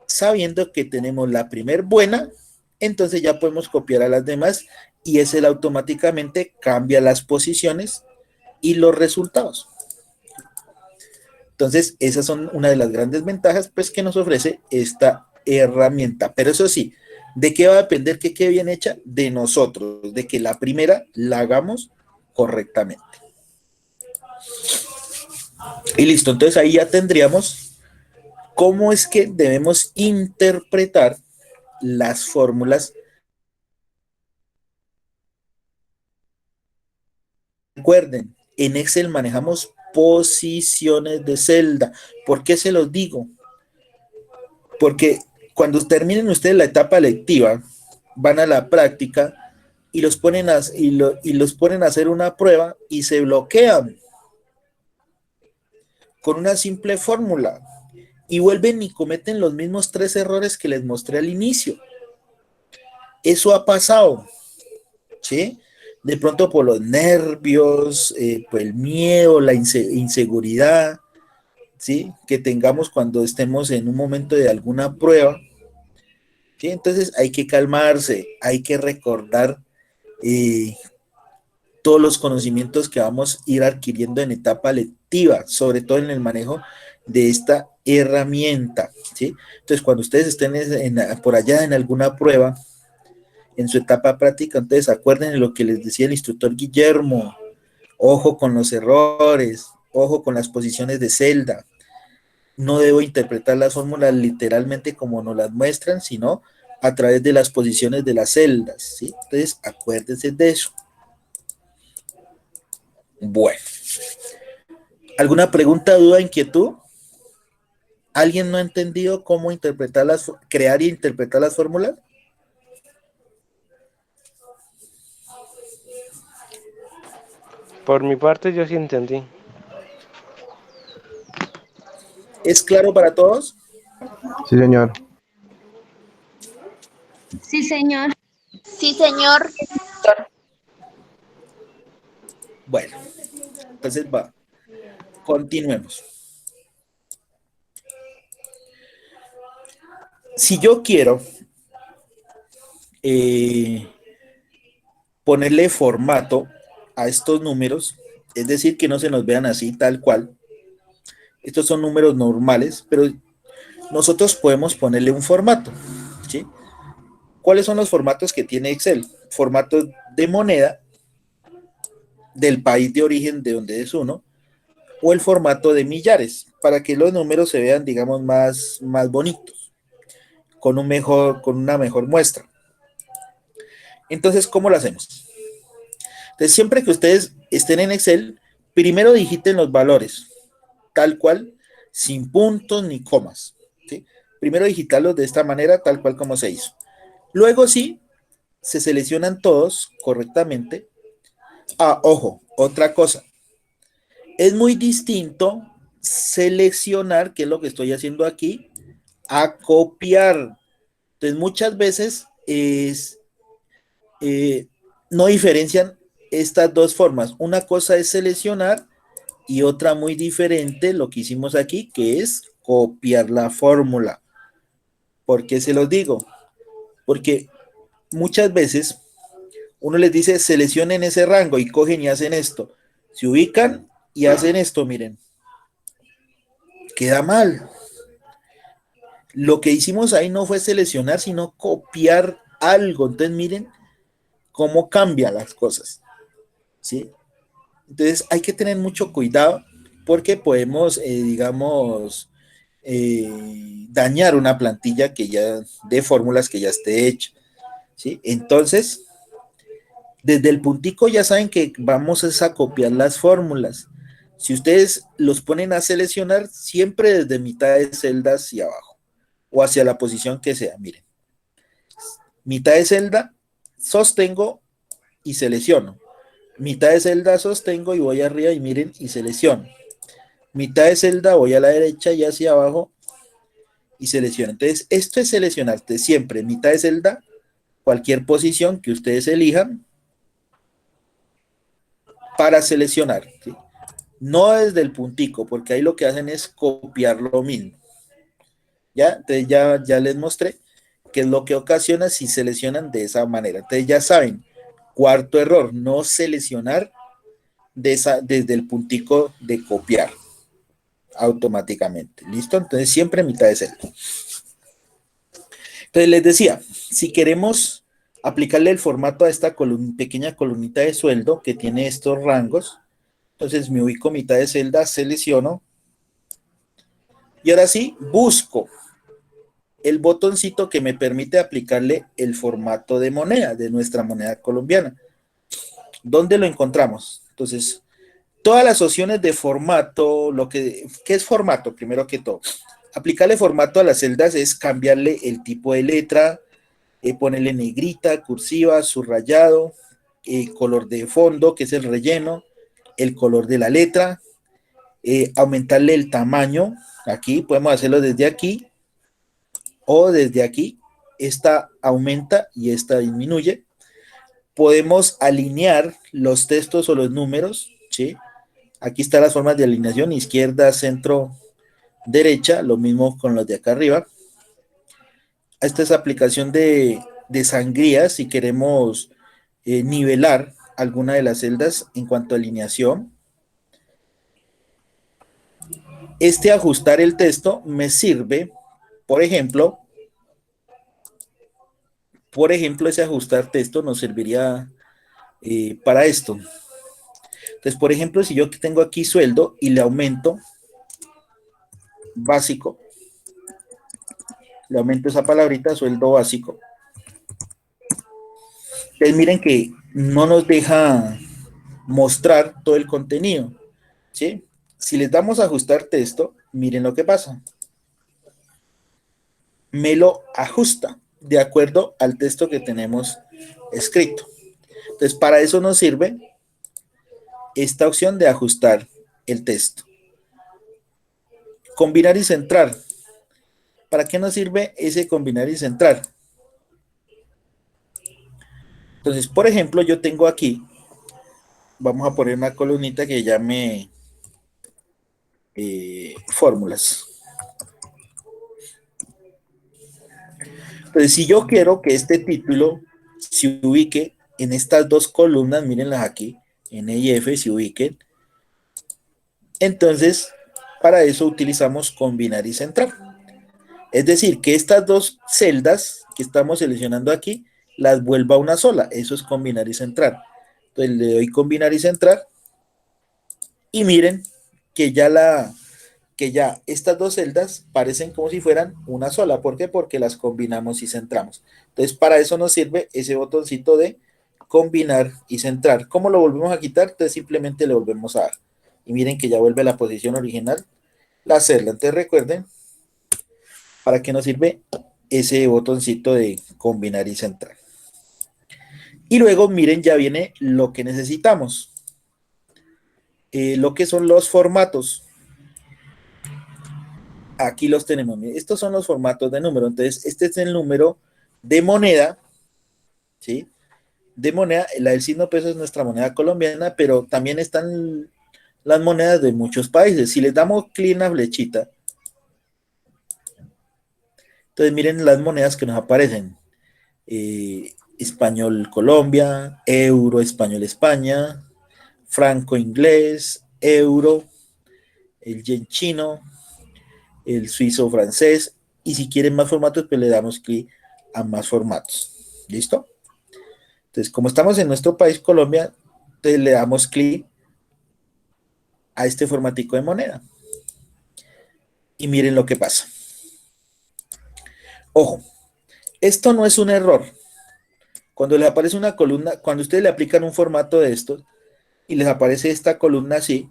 Sabiendo que tenemos la primer buena, entonces ya podemos copiar a las demás y Excel automáticamente cambia las posiciones y los resultados. Entonces, esas son una de las grandes ventajas pues, que nos ofrece esta herramienta. Pero eso sí, ¿de qué va a depender que quede bien hecha? De nosotros, de que la primera la hagamos correctamente. Y listo, entonces ahí ya tendríamos cómo es que debemos interpretar las fórmulas. Recuerden, en Excel manejamos posiciones de celda. ¿Por qué se los digo? Porque cuando terminen ustedes la etapa lectiva, van a la práctica y los ponen a hacer una prueba y se bloquean con una simple fórmula y vuelven y cometen los mismos 3 errores que les mostré al inicio. Eso ha pasado, ¿sí? De pronto por los nervios, por el miedo, la inseguridad, ¿sí? Que tengamos cuando estemos en un momento de alguna prueba, ¿sí? Entonces hay que calmarse, hay que recordar todos los conocimientos que vamos a ir adquiriendo en etapa lectiva, sobre todo en el manejo de esta herramienta, ¿sí? Entonces cuando ustedes estén por allá en alguna prueba, en su etapa práctica, entonces acuerden de lo que les decía el instructor Guillermo, ojo con los errores, ojo con las posiciones de celda, no debo interpretar las fórmulas literalmente como nos las muestran, sino a través de las posiciones de las celdas, ¿sí? Entonces acuérdense de eso. Bueno, ¿alguna pregunta, duda, inquietud? ¿Alguien no ha entendido cómo crear e interpretar las fórmulas? Por mi parte, yo sí entendí. ¿Es claro para todos? Sí, señor. Sí, señor. Sí, señor. Bueno, entonces continuemos. Si yo quiero ponerle formato a estos números, es decir, que no se nos vean así tal cual, estos son números normales, pero nosotros podemos ponerle un formato, ¿sí? ¿Cuáles son los formatos que tiene Excel? Formatos de moneda, del país de origen de donde es uno, o el formato de millares, para que los números se vean, digamos, más bonitos, con una mejor muestra. Entonces, ¿cómo lo hacemos? Entonces, siempre que ustedes estén en Excel, primero digiten los valores, tal cual, sin puntos ni comas, ¿sí? Primero digitarlos de esta manera, tal cual como se hizo. Luego sí, se seleccionan todos correctamente. Ah, ojo, otra cosa. Es muy distinto seleccionar, que es lo que estoy haciendo aquí, a copiar. Entonces, muchas veces no diferencian estas dos formas. Una cosa es seleccionar y otra muy diferente, lo que hicimos aquí, que es copiar la fórmula. ¿Por qué se los digo? Porque muchas veces uno les dice seleccionen ese rango y cogen y hacen esto. Se ubican y hacen esto, miren. Queda mal. Lo que hicimos ahí no fue seleccionar, sino copiar algo. Entonces miren cómo cambian las cosas. ¿Sí? Entonces hay que tener mucho cuidado porque podemos, digamos, dañar una plantilla que ya de fórmulas que ya esté hecha. ¿Sí? Entonces, desde el puntico ya saben que vamos a copiar las fórmulas. Si ustedes los ponen a seleccionar, siempre desde mitad de celda hacia abajo o hacia la posición que sea. Miren, mitad de celda, sostengo y selecciono. Mitad de celda sostengo y voy arriba y miren y selecciono. Mitad de celda voy a la derecha y hacia abajo y selecciono. Entonces, esto es seleccionarte siempre mitad de celda, cualquier posición que ustedes elijan para seleccionar. ¿Sí? No desde el puntico, porque ahí lo que hacen es copiar lo mismo. ¿Ya? Entonces ya les mostré qué es lo que ocasiona si seleccionan de esa manera. Entonces ya saben, cuarto error, no seleccionar desde el puntico de copiar automáticamente. ¿Listo? Entonces siempre mitad de celda. Entonces les decía, si queremos aplicarle el formato a esta pequeña columnita de sueldo que tiene estos rangos, entonces me ubico mitad de celda, selecciono y ahora sí busco el botoncito que me permite aplicarle el formato de moneda, de nuestra moneda colombiana. ¿Dónde lo encontramos? Entonces, todas las opciones de formato, ¿qué es formato? Primero que todo, aplicarle formato a las celdas es cambiarle el tipo de letra, ponerle negrita, cursiva, subrayado, color de fondo, que es el relleno, el color de la letra, aumentarle el tamaño. Aquí podemos hacerlo desde aquí o desde aquí. Esta aumenta y esta disminuye. Podemos alinear los textos o los números, ¿sí? Aquí están las formas de alineación, izquierda, centro, derecha, lo mismo con los de acá arriba. Esta es aplicación de sangría si queremos nivelar alguna de las celdas en cuanto a alineación. Ajustar el texto me sirve, por ejemplo, ese ajustar texto nos serviría para esto. Entonces, por ejemplo, si yo tengo aquí sueldo y le aumento básico, le aumento esa palabrita, sueldo básico. Entonces, miren que no nos deja mostrar todo el contenido, ¿sí? Si les damos a ajustar texto, miren lo que pasa. Me lo ajusta de acuerdo al texto que tenemos escrito. Entonces, para eso nos sirve esta opción de ajustar el texto. Combinar y centrar. ¿Para qué nos sirve ese combinar y centrar? Entonces, por ejemplo, yo tengo aquí, vamos a poner una columnita que llame fórmulas. Entonces, si yo quiero que este título se ubique en estas dos columnas, mírenlas aquí, N y F se ubiquen, entonces, para eso utilizamos combinar y centrar. Es decir, que estas dos celdas que estamos seleccionando aquí, las vuelva a una sola. Eso es combinar y centrar. Entonces le doy combinar y centrar. Y miren que ya estas dos celdas parecen como si fueran una sola. ¿Por qué? Porque las combinamos y centramos. Entonces para eso nos sirve ese botoncito de combinar y centrar. ¿Cómo lo volvemos a quitar? Entonces simplemente le volvemos a dar. Y miren que ya vuelve a la posición original la celda. Entonces recuerden, ¿para qué nos sirve ese botoncito de combinar y centrar? Y luego, miren, ya viene lo que necesitamos. Lo que son los formatos. Aquí los tenemos. Miren, estos son los formatos de número. Entonces, este es el número de moneda, ¿sí? De moneda, el signo peso es nuestra moneda colombiana, pero también están las monedas de muchos países. Si les damos clic en la flechita, entonces miren las monedas que nos aparecen. Español Colombia, euro español España, franco inglés, euro, el yen chino, el suizo francés, y si quieren más formatos, pues le damos clic a más formatos. ¿Listo? Entonces, como estamos en nuestro país, Colombia, entonces le damos clic a este formatico de moneda. Y miren lo que pasa. Ojo, esto no es un error. Cuando les aparece una columna, cuando ustedes le aplican un formato de estos y les aparece esta columna así,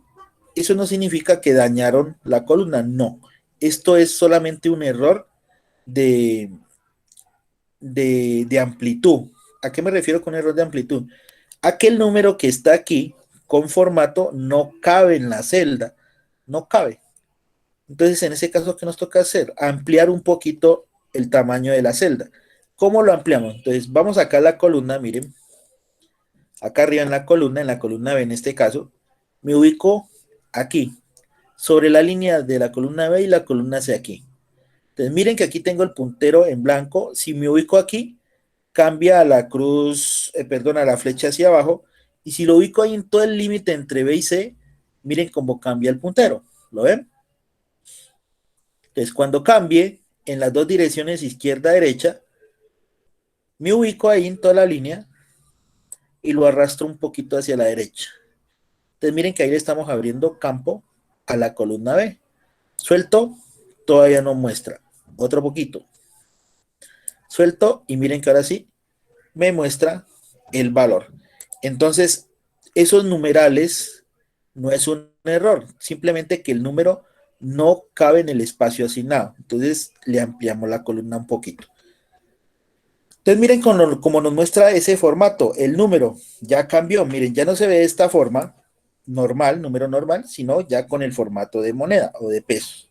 eso no significa que dañaron la columna, no. Esto es solamente un error de amplitud. ¿A qué me refiero con error de amplitud? Aquel número que está aquí con formato no cabe en la celda, no cabe. Entonces, en ese caso, ¿qué nos toca hacer? Ampliar un poquito el tamaño de la celda. ¿Cómo lo ampliamos? Entonces, vamos acá a la columna, miren. Acá arriba en la columna B en este caso, me ubico aquí, sobre la línea de la columna B y la columna C aquí. Entonces, miren que aquí tengo el puntero en blanco. Si me ubico aquí, cambia a la cruz, a la flecha hacia abajo. Y si lo ubico ahí en todo el límite entre B y C, miren cómo cambia el puntero. ¿Lo ven? Entonces, cuando cambie en las dos direcciones izquierda-derecha, me ubico ahí en toda la línea y lo arrastro un poquito hacia la derecha. Entonces, miren que ahí le estamos abriendo campo a la columna B. Suelto, todavía no muestra. Otro poquito. Suelto y miren que ahora sí me muestra el valor. Entonces, esos numerales no es un error, simplemente que el número no cabe en el espacio asignado. Entonces, le ampliamos la columna un poquito. Entonces, miren cómo nos muestra ese formato. El número ya cambió. Miren, ya no se ve de esta forma normal, número normal, sino ya con el formato de moneda o de peso.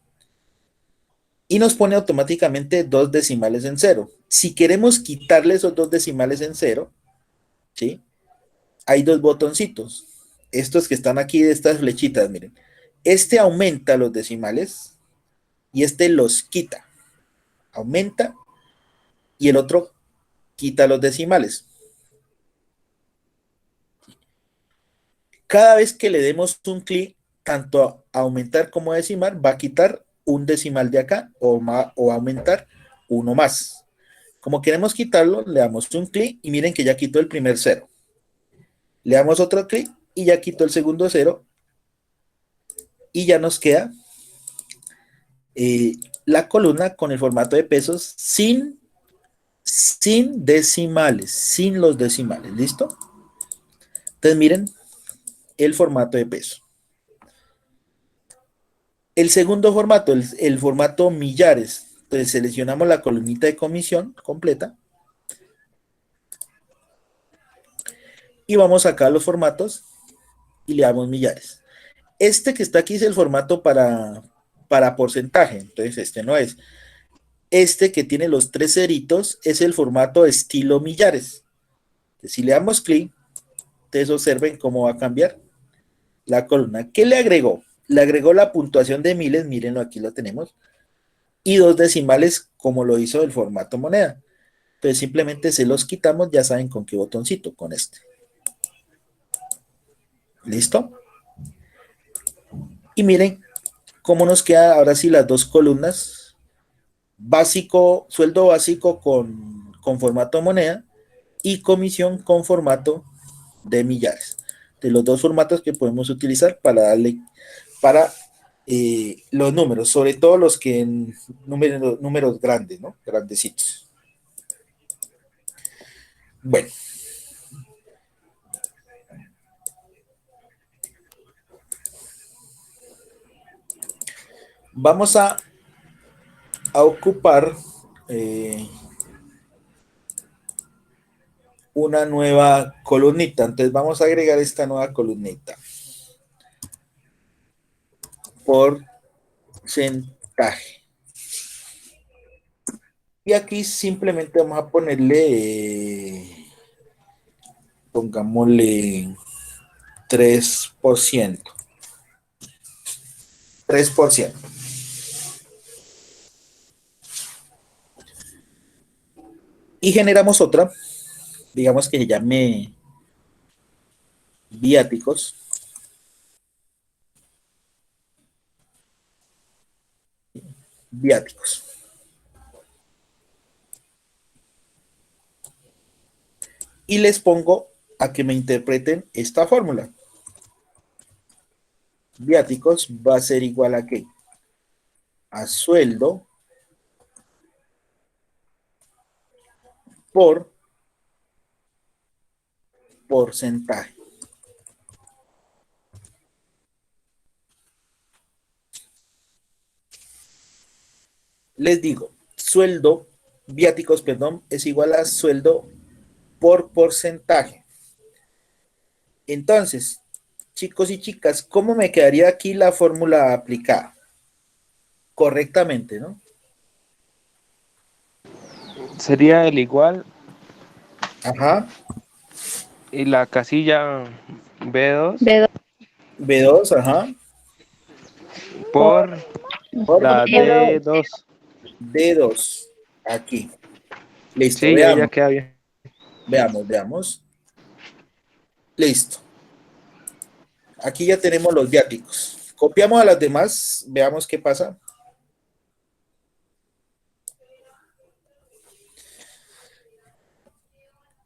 Y nos pone automáticamente 2 decimales en 0. Si queremos quitarle esos 2 decimales en 0, ¿sí? Hay 2 botoncitos. Estos que están aquí de estas flechitas, miren. Este aumenta los decimales y este los quita. Aumenta y el otro quita los decimales. Cada vez que le demos un clic, tanto a aumentar como a decimar, va a quitar un decimal de acá o aumentar uno más. Como queremos quitarlo, le damos un clic y miren que ya quitó el primer 0. Le damos otro clic y ya quitó el segundo 0. Y ya nos queda la columna con el formato de pesos sin decimales, sin los decimales. ¿Listo? Entonces miren el formato de peso. El segundo formato, el formato millares. Entonces seleccionamos la columnita de comisión completa. Y vamos acá a los formatos y le damos millares. Este que está aquí es el formato para porcentaje. Entonces este no es. Este que tiene los 3 ceritos es el formato estilo millares. Entonces, si le damos clic, ustedes observen cómo va a cambiar la columna. ¿Qué le agregó? Le agregó la puntuación de miles, mírenlo, aquí lo tenemos, y 2 decimales como lo hizo el formato moneda. Entonces simplemente se los quitamos, ya saben con qué botoncito, con este. ¿Listo? Y miren cómo nos queda ahora sí las dos columnas. Básico, sueldo básico con formato moneda y comisión con formato de millares. De los dos formatos que podemos utilizar para darle para los números, sobre todo los que en números grandes, ¿no? Grandecitos. Bueno. Vamos a ocupar una nueva columnita. Entonces vamos a agregar esta nueva columnita. Porcentaje. Y aquí simplemente vamos a ponerle, pongámosle 3%. 3%. Y generamos otra, digamos que se llame viáticos. Viáticos. Y les pongo a que me interpreten esta fórmula. Viáticos va a ser igual a ¿qué? A sueldo por porcentaje. Les digo, sueldo, viáticos, perdón, es igual a sueldo por porcentaje. Entonces, chicos y chicas, ¿cómo me quedaría aquí la fórmula aplicada? Correctamente, ¿no? Sería el igual. Ajá. Y la casilla B2. B2, ajá. Por la D2. D2, aquí. Listo, Sí, veamos. ya queda bien. Veamos. Listo. Aquí ya tenemos los viáticos. Copiamos a las demás, veamos qué pasa.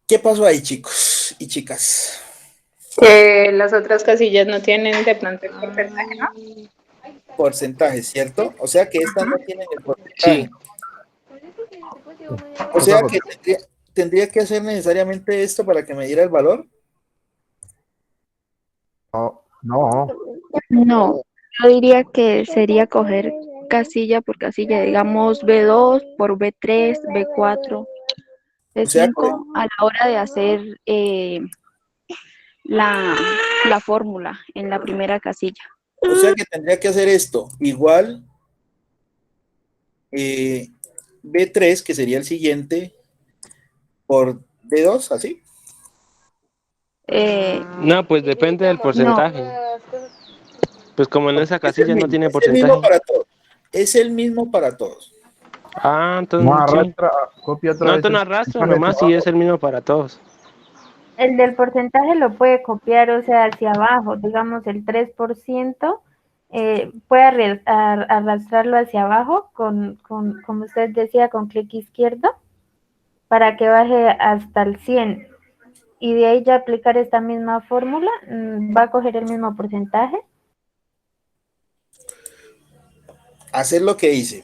¿Qué pasó ahí, chicos y chicas? Que las otras casillas no tienen de pronto el porcentaje, ¿no? Porcentaje, ¿cierto? O sea que estas no tienen el porcentaje. Sí. O sea que tendría que hacer necesariamente esto para que me diera el valor. No. No, yo diría que sería coger casilla por casilla, digamos B2 por B3, B4, O sea, B5, a la hora de hacer la fórmula en la primera casilla. O sea que tendría que hacer esto. Igual B3, que sería el siguiente, por D2, así. No, pues depende del porcentaje. Pues como en esa casilla no tiene Es el mismo porcentaje. para todos. Es el mismo para todos. Ah, entonces No sí. arrastra, copia otra No, vez. entonces no arrastra, nomás sí es el mismo para todos. El del porcentaje lo puede copiar, o sea, hacia abajo, digamos el 3%, puede arrastrarlo hacia abajo como usted decía, con clic izquierdo, para que baje hasta el 100. Y de ahí ya aplicar esta misma fórmula, va a coger el mismo porcentaje. Hacer lo que hice.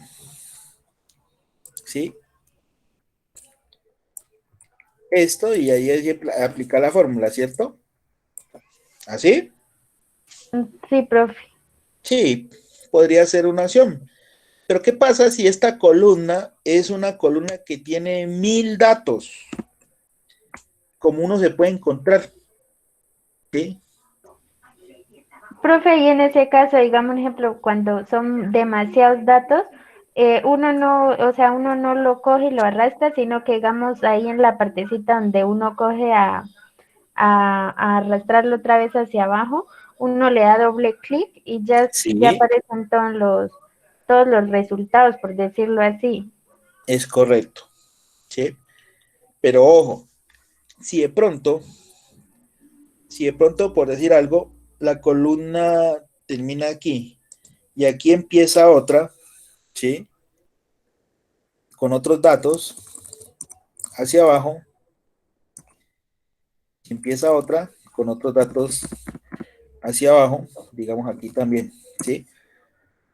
¿Sí? Esto y ahí hay que aplicar la fórmula, ¿cierto? ¿Así? Sí, profe. Sí, podría ser una opción. Pero ¿qué pasa si esta columna es una columna que tiene 1000 datos? Como uno se puede encontrar. ¿Sí? Profe, y en ese caso, digamos, ejemplo, cuando son demasiados datos, uno no lo coge y lo arrastra, sino que, digamos, ahí en la partecita donde uno coge a arrastrarlo otra vez hacia abajo, uno le da doble clic y ya aparecen todos los resultados, por decirlo así. Es correcto. ¿Sí? Pero ojo, si de pronto, por decir algo, la columna termina aquí y aquí empieza otra, ¿sí? Con otros datos hacia abajo, empieza otra con otros datos hacia abajo, digamos aquí también, ¿sí?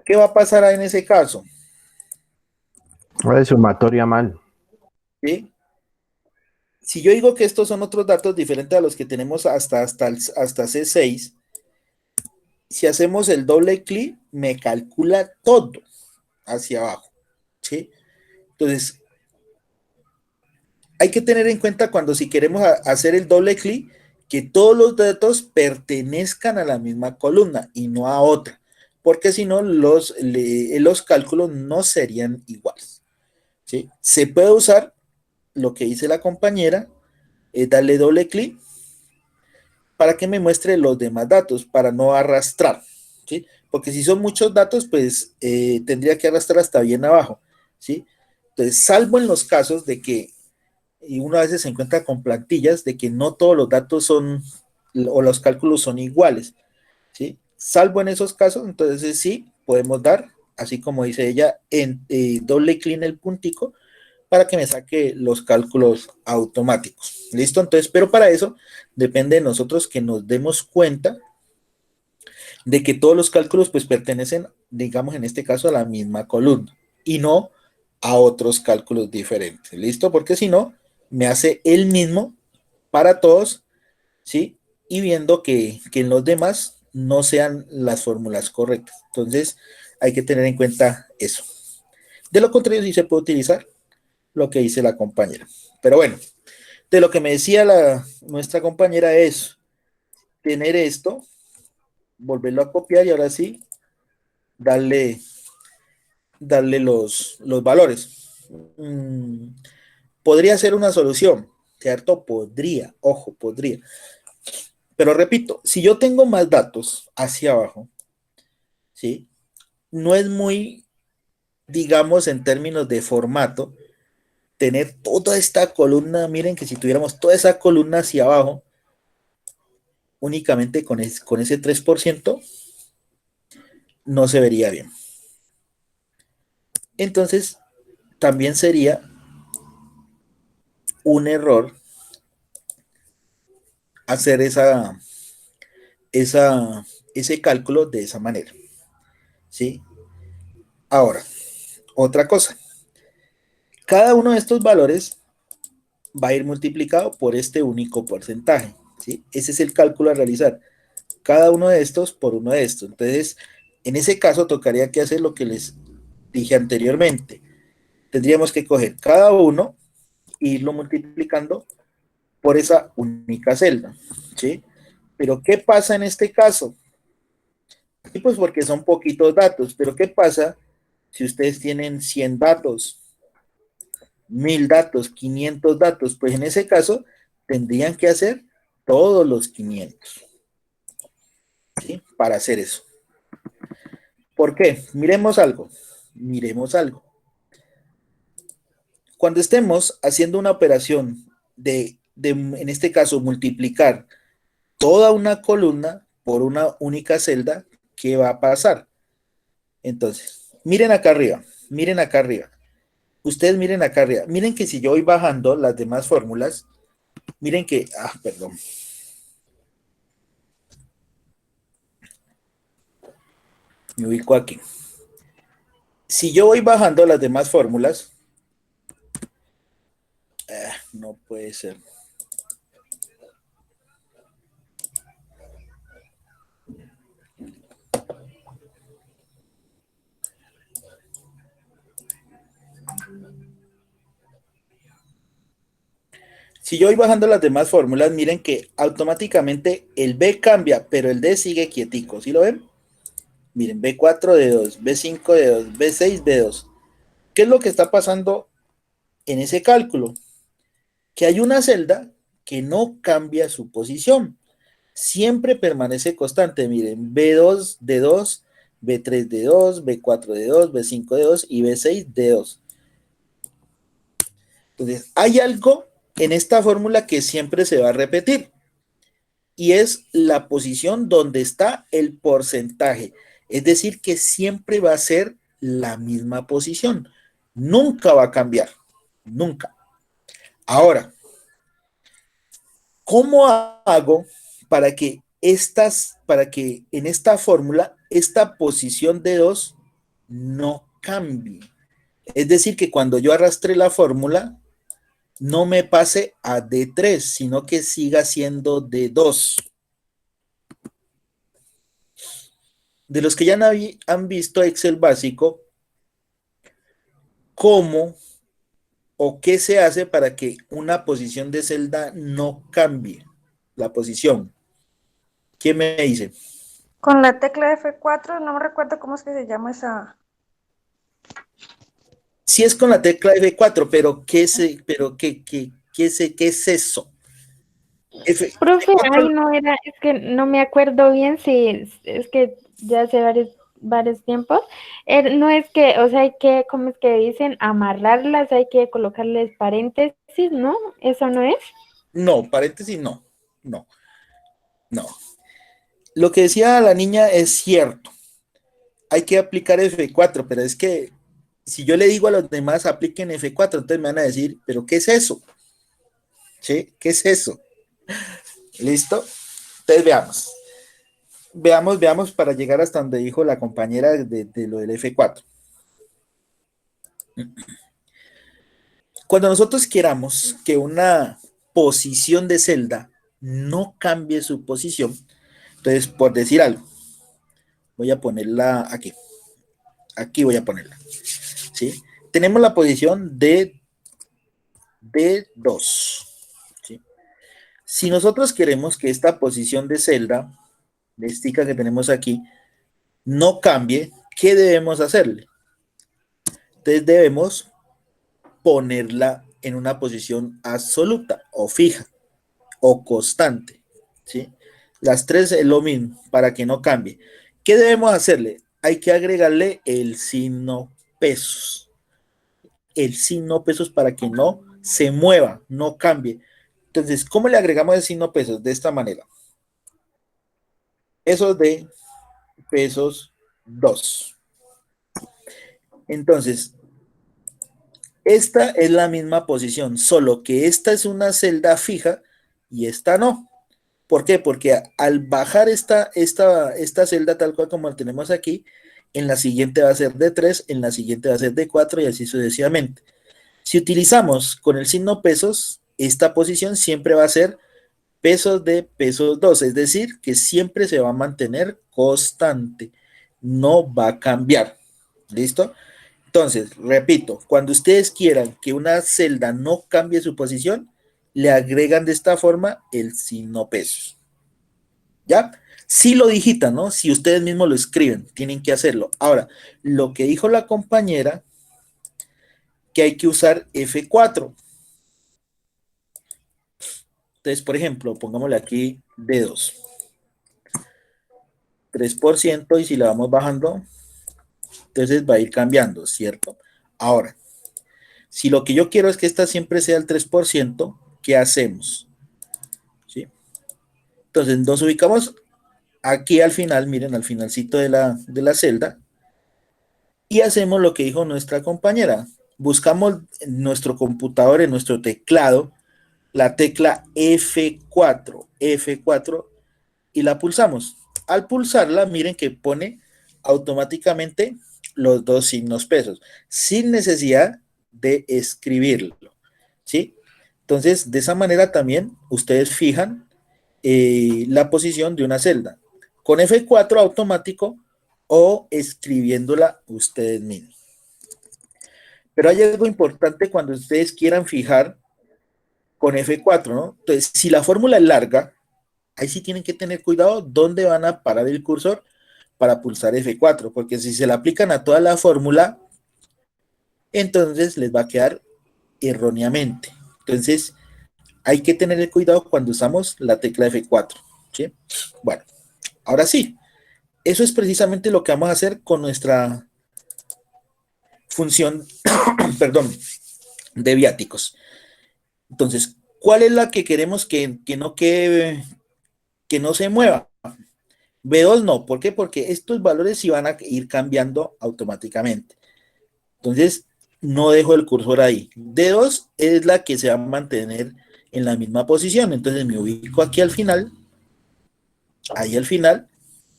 ¿Qué va a pasar en ese caso? Sumatoria mal. ¿Sí? Si yo digo que estos son otros datos diferentes a los que tenemos hasta C6, si hacemos el doble clic, me calcula todo hacia abajo, ¿sí? Entonces, hay que tener en cuenta cuando si queremos hacer el doble clic, que todos los datos pertenezcan a la misma columna y no a otra, porque si no los cálculos no serían iguales, ¿sí? Se puede usar lo que dice la compañera, darle doble clic para que me muestre los demás datos, para no arrastrar, ¿sí? Porque si son muchos datos, pues tendría que arrastrar hasta bien abajo, ¿sí? Entonces, salvo en los casos de que, y uno a veces se encuentra con plantillas de que no todos los datos son, o los cálculos son iguales, ¿sí? Salvo en esos casos, entonces sí, podemos dar, así como dice ella, en doble clic en el puntico, para que me saque los cálculos automáticos. ¿Listo? Entonces, pero para eso depende de nosotros que nos demos cuenta de que todos los cálculos pues pertenecen, digamos en este caso, a la misma columna y no a otros cálculos diferentes. ¿Listo? Porque si no, me hace el mismo para todos, ¿sí? Y viendo que en los demás no sean las fórmulas correctas. Entonces, hay que tener en cuenta eso. De lo contrario, sí se puede utilizar lo que dice la compañera. Pero bueno, de lo que me decía nuestra compañera es tener esto, volverlo a copiar y ahora sí, darle los valores. Podría ser una solución, ¿cierto? Podría, ojo, podría. Pero repito, si yo tengo más datos hacia abajo, ¿sí? No es muy, digamos, en términos de formato, tener toda esta columna. Miren que si tuviéramos toda esa columna hacia abajo, únicamente con ese 3%, no se vería bien. Entonces, también sería un error hacer ese cálculo de esa manera, ¿sí? Ahora, otra cosa. Cada uno de estos valores va a ir multiplicado por este único porcentaje, ¿sí? Ese es el cálculo a realizar. Cada uno de estos por uno de estos. Entonces, en ese caso tocaría que hacer lo que les dije anteriormente. Tendríamos que coger cada uno e irlo multiplicando por esa única celda, ¿sí? Pero ¿qué pasa en este caso? Y pues porque son poquitos datos, pero ¿qué pasa si ustedes tienen 100 datos, 1000 datos, 500 datos? Pues en ese caso tendrían que hacer todos los 500, ¿sí? Para hacer eso. ¿Por qué? Miremos algo. Cuando estemos haciendo una operación en este caso, multiplicar toda una columna por una única celda, ¿qué va a pasar? Entonces, miren acá arriba. Ustedes miren acá arriba. Miren que si yo voy bajando las demás fórmulas, miren que, perdón. Me ubico aquí. Si yo voy bajando las demás fórmulas, no puede ser. Si yo voy bajando las demás fórmulas, miren que automáticamente el B cambia, pero el D sigue quietico. ¿Sí lo ven? Miren, B4 de 2, B5 de 2, B6 de 2. ¿Qué es lo que está pasando en ese cálculo? Que hay una celda que no cambia su posición. Siempre permanece constante. Miren, B2 de 2, B3 de 2, B4 de 2, B5 de 2 y B6 de 2. Entonces, hay algo en esta fórmula que siempre se va a repetir y es la posición donde está el porcentaje. Es decir, que siempre va a ser la misma posición. Nunca va a cambiar. Nunca. Ahora, ¿cómo hago para que en esta fórmula esta posición de 2 no cambie? Es decir, que cuando yo arrastre la fórmula no me pase a D3, sino que siga siendo D2. De los que ya han visto Excel básico, ¿cómo ¿O qué se hace para que una posición de celda no cambie la posición? ¿Quién me dice? Con la tecla F4, no me recuerdo cómo es que se llama esa. Sí es con la tecla F4, pero ¿qué es eso? Profe, F4, ay, no era, es que no me acuerdo bien si es que ya hace varios tiempos. No es que, o sea, hay que, ¿cómo es que dicen? Amarrarlas, hay que colocarles paréntesis, ¿no? ¿Eso no es? no, paréntesis, no, no, no. Lo que decía la niña es cierto. Hay que aplicar F4, pero es que si yo le digo a los demás apliquen F4, entonces me van a decir, ¿pero qué es eso? ¿Sí? ¿Qué es eso? ¿Listo? Entonces veamos para llegar hasta donde dijo la compañera de lo del F4. Cuando nosotros queramos que una posición de celda no cambie su posición, entonces por decir algo, voy a ponerla aquí voy a ponerla, ¿sí? Tenemos la posición de D2, ¿sí? Si nosotros queremos que esta posición de celda, de estica que tenemos aquí, no cambie, ¿qué debemos hacerle? Entonces debemos ponerla en una posición absoluta o fija o constante, ¿sí? Las tres es lo mismo para que no cambie. ¿Qué debemos hacerle? Hay que agregarle el signo pesos. El signo pesos para que no se mueva, no cambie. Entonces, ¿cómo le agregamos el signo pesos? De esta manera. Eso de pesos 2. Entonces, esta es la misma posición, solo que esta es una celda fija y esta no. ¿Por qué? Porque al bajar esta celda tal cual como la tenemos aquí, en la siguiente va a ser de 3, en la siguiente va a ser de 4 y así sucesivamente. Si utilizamos con el signo pesos, esta posición siempre va a ser pesos de pesos 2, es decir, que siempre se va a mantener constante, no va a cambiar. ¿Listo? Entonces, repito, cuando ustedes quieran que una celda no cambie su posición, le agregan de esta forma el signo pesos. ¿Ya? Si lo digitan, ¿no? Si ustedes mismos lo escriben, tienen que hacerlo. Ahora, lo que dijo la compañera, que hay que usar F4. Entonces, por ejemplo, pongámosle aquí D2. 3% y si la vamos bajando, entonces va a ir cambiando, ¿cierto? Ahora, si lo que yo quiero es que esta siempre sea el 3%, ¿qué hacemos? ¿Sí? Entonces nos ubicamos aquí al final, miren, al finalcito de la celda, y hacemos lo que dijo nuestra compañera. Buscamos en nuestro computador, en nuestro teclado, la tecla F4, y la pulsamos. Al pulsarla, miren que pone automáticamente los dos signos pesos, sin necesidad de escribirlo, ¿sí? Entonces, de esa manera también ustedes fijan la posición de una celda, con F4 automático o escribiéndola ustedes mismos. Pero hay algo importante cuando ustedes quieran fijar con F4, ¿no? Entonces, si la fórmula es larga, ahí sí tienen que tener cuidado dónde van a parar el cursor para pulsar F4, porque si se la aplican a toda la fórmula, entonces les va a quedar erróneamente. Entonces, hay que tener cuidado cuando usamos la tecla F4, ¿sí? Bueno, ahora sí, eso es precisamente lo que vamos a hacer con nuestra función, perdón, de viáticos. Entonces, ¿cuál es la que queremos que no quede, que no se mueva? B2 no, ¿por qué? Porque estos valores sí van a ir cambiando automáticamente. Entonces, no dejo el cursor ahí. D2 es la que se va a mantener en la misma posición. Entonces me ubico aquí al final, ahí al final,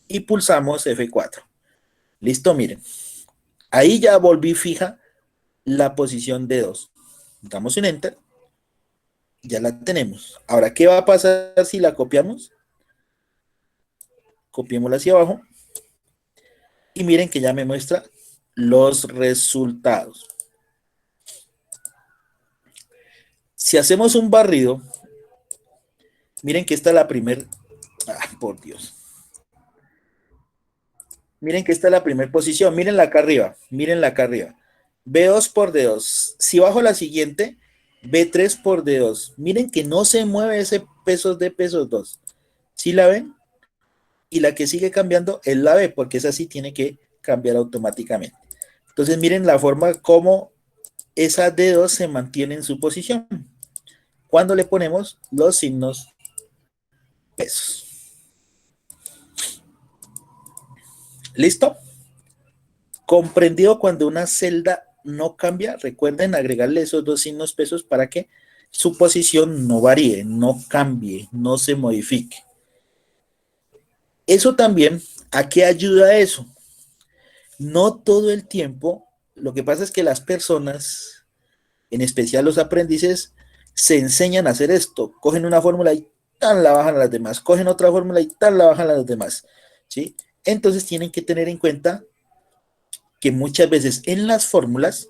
y pulsamos F4. Listo, miren. Ahí ya volví fija la posición D2. Damos un Enter. Ya la tenemos. Ahora, ¿qué va a pasar si la copiamos? Copiémosla hacia abajo. Y miren que ya me muestra los resultados. Si hacemos un barrido, miren que esta es la primera, por Dios. Miren que esta es la primera posición, mírenla acá arriba, mírenla acá arriba. B2 por D2. Si bajo la siguiente, B3 por D2. Miren que no se mueve ese pesos de pesos 2. ¿Sí la ven? Y la que sigue cambiando es la B, porque esa sí tiene que cambiar automáticamente. Entonces miren la forma como esa D2 se mantiene en su posición cuando le ponemos los signos pesos. ¿Listo? Comprendido cuando una celda no cambia, recuerden agregarle esos dos signos pesos para que su posición no varíe, no cambie, no se modifique. Eso también, ¿a qué ayuda eso? No todo el tiempo, lo que pasa es que las personas, en especial los aprendices, se enseñan a hacer esto. Cogen una fórmula y tan la bajan a las demás. Cogen otra fórmula y tan la bajan a las demás. ¿Sí? Entonces tienen que tener en cuenta que muchas veces en las fórmulas,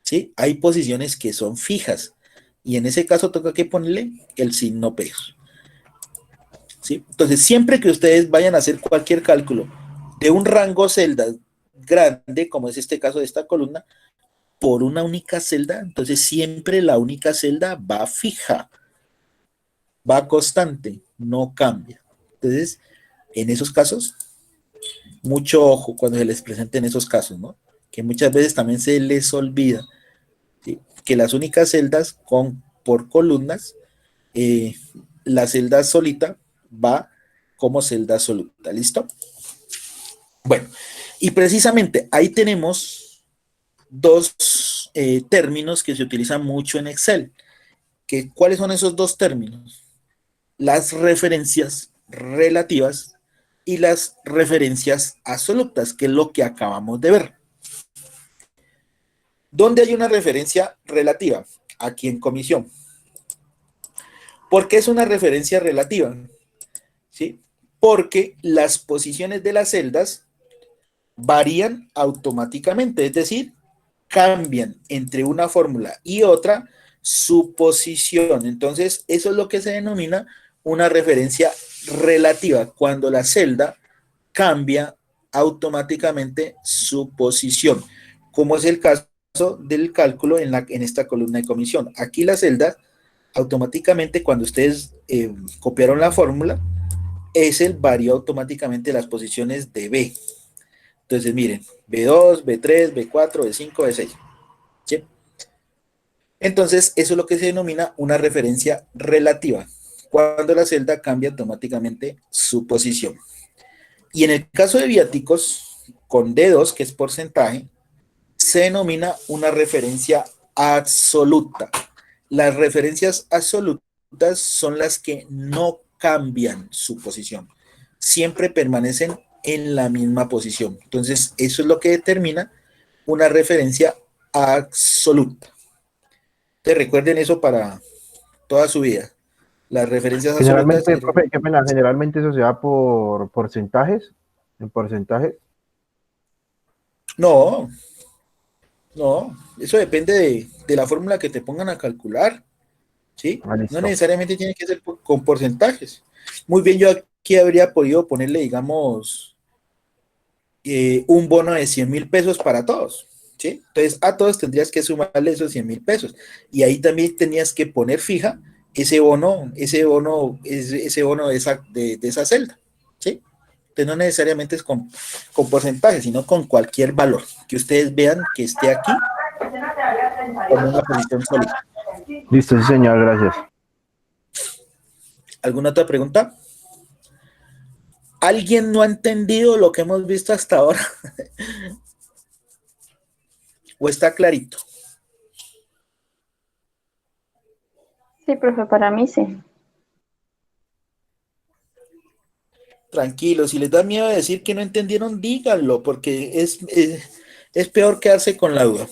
¿sí? Hay posiciones que son fijas. Y en ese caso toca que ponerle el signo pesos. ¿Sí? Entonces, siempre que ustedes vayan a hacer cualquier cálculo de un rango celda grande, como es este caso de esta columna, por una única celda, entonces siempre la única celda va fija, va constante, no cambia. Entonces, en esos casos, mucho ojo cuando se les presenten esos casos, ¿no? Que muchas veces también se les olvida, ¿sí? Que las únicas celdas por columnas, la celda solita va como celda absoluta, ¿listo? Bueno, y precisamente ahí tenemos dos términos que se utilizan mucho en Excel. ¿Cuáles son esos dos términos? Las referencias relativas y las referencias absolutas, que es lo que acabamos de ver. ¿Dónde hay una referencia relativa? Aquí en comisión. ¿Por qué es una referencia relativa? ¿Sí? Porque las posiciones de las celdas varían automáticamente, es decir, cambian entre una fórmula y otra su posición. Entonces, eso es lo que se denomina una referencia relativa, cuando la celda cambia automáticamente su posición, como es el caso del cálculo en esta columna de comisión. Aquí la celda, automáticamente, cuando ustedes copiaron la fórmula, Excel varió automáticamente las posiciones de B. Entonces, miren, B2, B3, B4, B5, B6. ¿Sí? Entonces, eso es lo que se denomina una referencia relativa, cuando la celda cambia automáticamente su posición. Y en el caso de viáticos, con D2, que es porcentaje, se denomina una referencia absoluta. Las referencias absolutas son las que no cambian su posición, siempre permanecen en la misma posición. Entonces, eso es lo que determina una referencia absoluta. Te recuerden eso para toda su vida. Las referencias absolutas. Generalmente, profe, qué pena, generalmente eso se da por porcentajes, en porcentajes. No, eso depende de la fórmula que te pongan a calcular, ¿sí? No necesariamente tiene que ser con porcentajes. Muy bien, yo aquí habría podido ponerle, digamos, un bono de 100,000 pesos para todos, ¿sí? Entonces, a todos tendrías que sumarle esos 100,000 pesos. Y ahí también tenías que poner fija ese bono de esa celda, ¿sí? Entonces, no necesariamente es con porcentaje, sino con cualquier valor que ustedes vean que esté aquí como una posición sólida. Listo, sí, señor, gracias. ¿Alguna otra pregunta? ¿Alguien no ha entendido lo que hemos visto hasta ahora? ¿O está clarito? Sí, profe, para mí sí. Tranquilo, si les da miedo de decir que no entendieron, díganlo, porque es peor quedarse con la duda.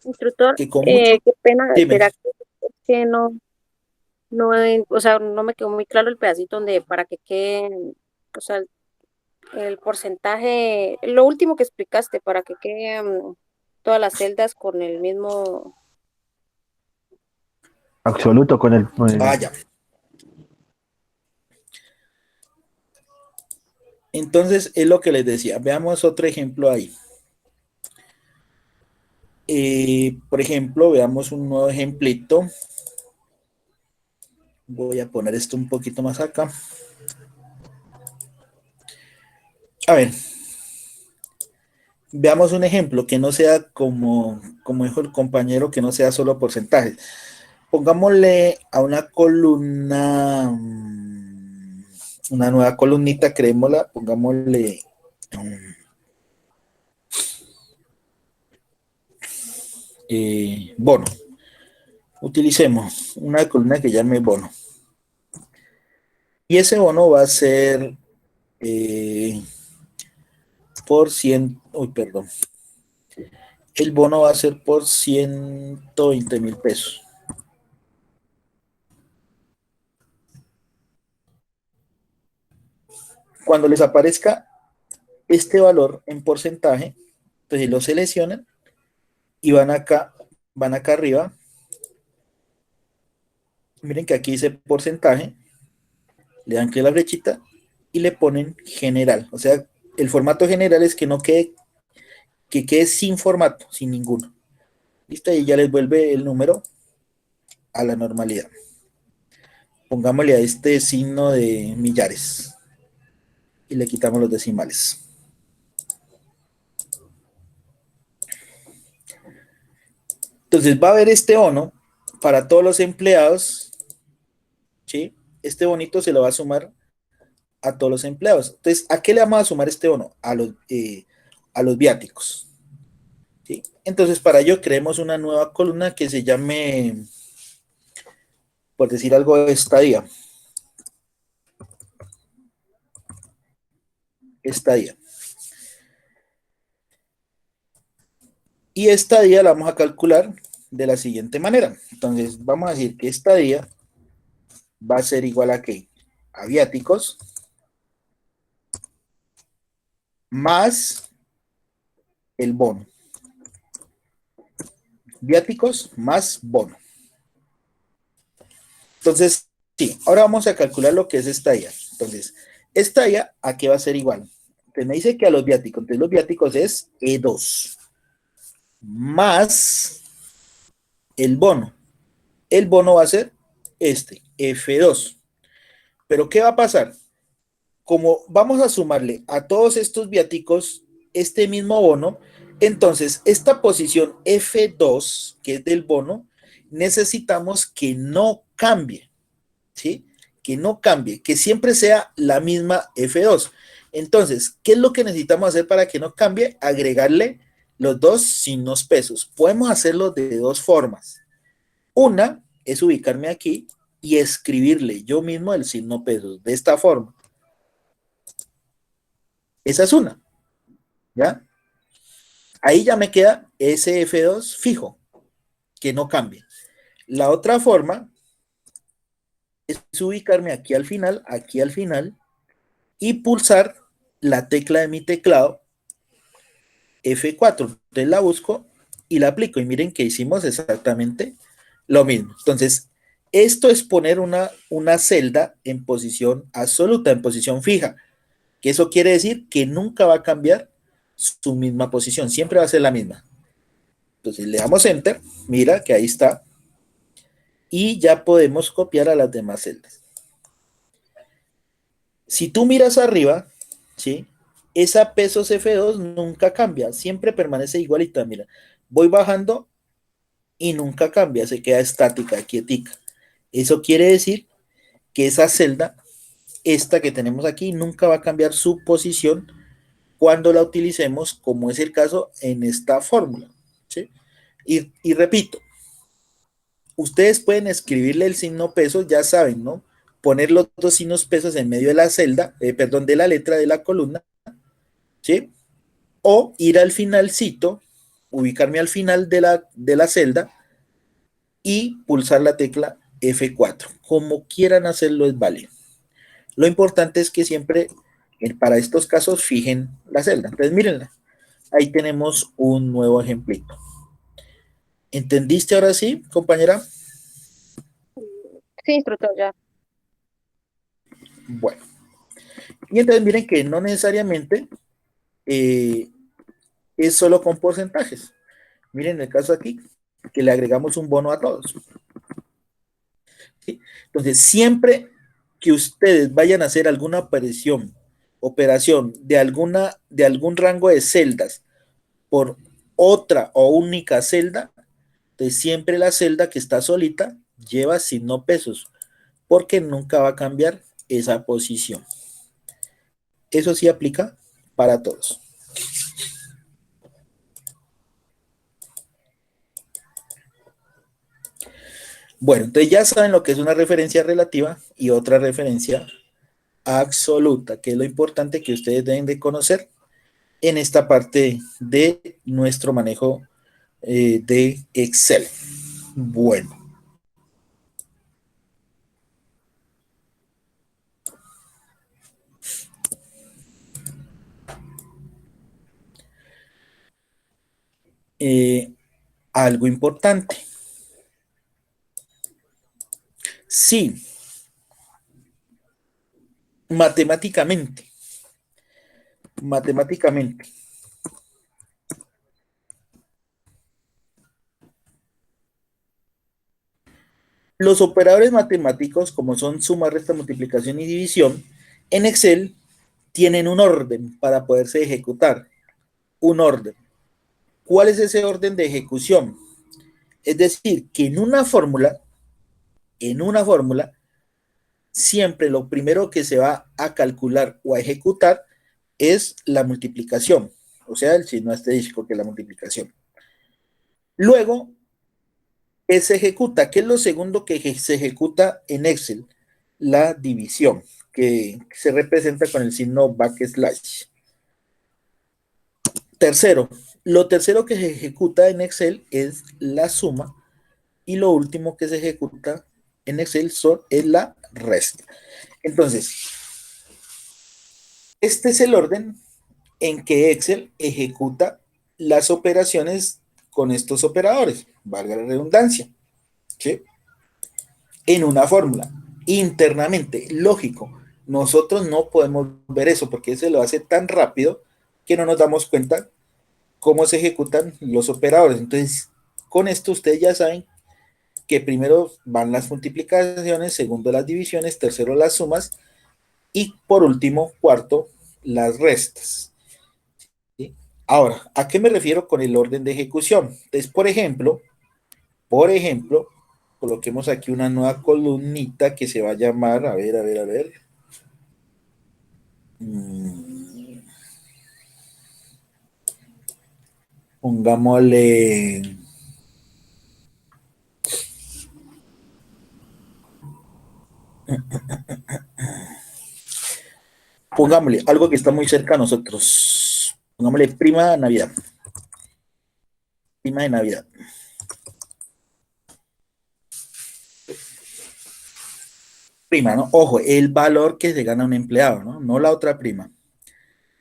Instructor, Que con mucho... qué pena, Dime. ¿será que no, o sea, no me quedó muy claro el pedacito donde para que quede, o sea, el porcentaje, lo último que explicaste, para que queden todas las celdas con el mismo, Absoluto con el Vaya. Entonces, es lo que les decía. Veamos otro ejemplo ahí. Por ejemplo, veamos un nuevo ejemplito. Voy a poner esto un poquito más acá. A ver. Veamos un ejemplo que no sea como dijo el compañero, que no sea solo porcentajes. Pongámosle a una columna, una nueva columnita, creémosla, pongámosle bono. Utilicemos una columna que llame bono. Y ese bono va a ser por 100, uy, perdón. El bono va a ser por 120,000 pesos. Cuando les aparezca este valor en porcentaje, entonces lo seleccionan y van acá arriba. Miren que aquí dice porcentaje, le dan clic a la flechita y le ponen general. O sea, el formato general es que no quede, que quede sin formato, sin ninguno. Listo, y ya les vuelve el número a la normalidad. Pongámosle a este signo de millares y le quitamos los decimales. Entonces va a haber este bono para todos los empleados, ¿sí? Este bonito se lo va a sumar a todos los empleados. Entonces, ¿a qué le vamos a sumar este bono? A los viáticos, ¿sí? Entonces, para ello creemos una nueva columna que se llame, por decir algo, estadía. Estadía. Y estadía la vamos a calcular de la siguiente manera. Entonces, vamos a decir que estadía va a ser igual a ¿qué? A viáticos más el bono. Viáticos más bono. Entonces, sí, ahora vamos a calcular lo que es estadía. Entonces, estadía, ¿a qué va a ser igual? Entonces me dice que a los viáticos, entonces los viáticos es E2 más el bono. El bono va a ser este, F2. Pero ¿qué va a pasar? Como vamos a sumarle a todos estos viáticos este mismo bono, entonces esta posición F2, que es del bono, necesitamos que no cambie, ¿sí? Que no cambie, que siempre sea la misma F2. Entonces, ¿qué es lo que necesitamos hacer para que no cambie? Agregarle los dos signos pesos. Podemos hacerlo de dos formas. Una es ubicarme aquí y escribirle yo mismo el signo pesos de esta forma. Esa es una, ¿ya? Ahí ya me queda ese F2 fijo, que no cambie. La otra forma es ubicarme aquí al final, y pulsar la tecla de mi teclado, F4. Entonces la busco y la aplico. Y miren que hicimos exactamente lo mismo. Entonces, esto es poner una celda en posición absoluta, en posición fija. Que eso quiere decir que nunca va a cambiar su misma posición. Siempre va a ser la misma. Entonces le damos Enter. Mira que ahí está. Y ya podemos copiar a las demás celdas. Si tú miras arriba, ¿sí? Esa pesos F2 nunca cambia, siempre permanece igualita. Mira, voy bajando y nunca cambia, se queda estática, quietica. Eso quiere decir que esa celda, esta que tenemos aquí, nunca va a cambiar su posición cuando la utilicemos, como es el caso en esta fórmula, ¿sí? Y repito, ustedes pueden escribirle el signo pesos, ya saben, ¿no? Poner los dos signos pesos en medio de la celda, perdón, de la letra de la columna, ¿sí? O ir al finalcito, ubicarme al final de la celda y pulsar la tecla F4. Como quieran hacerlo es válido. Lo importante es que siempre, para estos casos, fijen la celda. Entonces, mírenla. Ahí tenemos un nuevo ejemplito. ¿Entendiste ahora sí, compañera? Sí, instructor, ya. Bueno, y entonces miren que no necesariamente es solo con porcentajes. Miren el caso aquí, que le agregamos un bono a todos. ¿Sí? Entonces, siempre que ustedes vayan a hacer alguna operación de algún rango de celdas por otra o única celda, entonces siempre la celda que está solita lleva signo pesos, porque nunca va a cambiar esa posición. Eso sí aplica para todos. Bueno, entonces ya saben lo que es una referencia relativa y otra referencia absoluta, que es lo importante que ustedes deben de conocer en esta parte de nuestro manejo de Excel. Bueno. Algo importante. Sí, matemáticamente, los operadores matemáticos, como son suma, resta, multiplicación y división, en Excel tienen un orden para poderse ejecutar. Un orden. ¿Cuál es ese orden de ejecución? Es decir, que en una fórmula, siempre lo primero que se va a calcular o a ejecutar es la multiplicación, o sea, el signo asterisco, que es la multiplicación. Luego, se ejecuta, ¿qué es lo segundo que se ejecuta en Excel? La división, que se representa con el signo backslash. Tercero, lo tercero que se ejecuta en Excel es la suma, y lo último que se ejecuta en Excel es la resta. Entonces, este es el orden en que Excel ejecuta las operaciones con estos operadores, valga la redundancia, ¿sí? En una fórmula, internamente, lógico. Nosotros no podemos ver eso porque se lo hace tan rápido que no nos damos cuenta cómo se ejecutan los operadores. Entonces, con esto ustedes ya saben que primero van las multiplicaciones, segundo las divisiones, tercero las sumas y por último, cuarto, las restas. ¿Sí? Ahora, ¿a qué me refiero con el orden de ejecución? Entonces, por ejemplo, coloquemos aquí una nueva columnita que se va a llamar, a ver. Pongámosle algo que está muy cerca a nosotros. Pongámosle prima de Navidad. Prima de Navidad. Prima, ¿no? Ojo, el valor que se gana un empleado, ¿no? No la otra prima.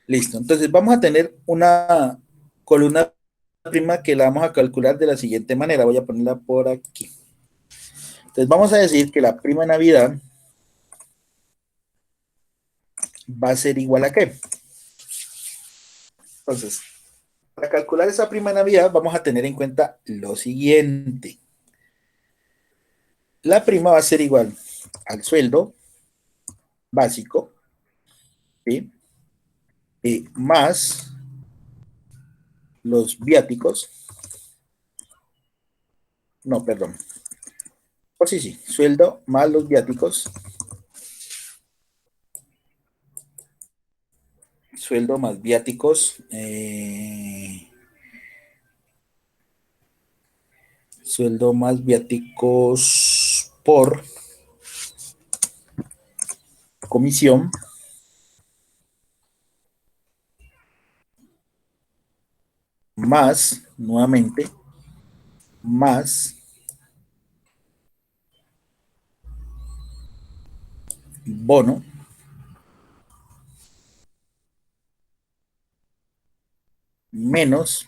Listo. Entonces vamos a tener una columna prima que la vamos a calcular de la siguiente manera. Voy a ponerla por aquí. Entonces vamos a decir que la prima de Navidad va a ser igual a ¿qué? Entonces, para calcular esa prima de Navidad vamos a tener en cuenta lo siguiente. La prima va a ser igual al sueldo básico, ¿sí? Más los viáticos. No, perdón. Sí, sueldo más los viáticos. Sueldo más viáticos. Sueldo más viáticos por comisión. Más, nuevamente, más bono menos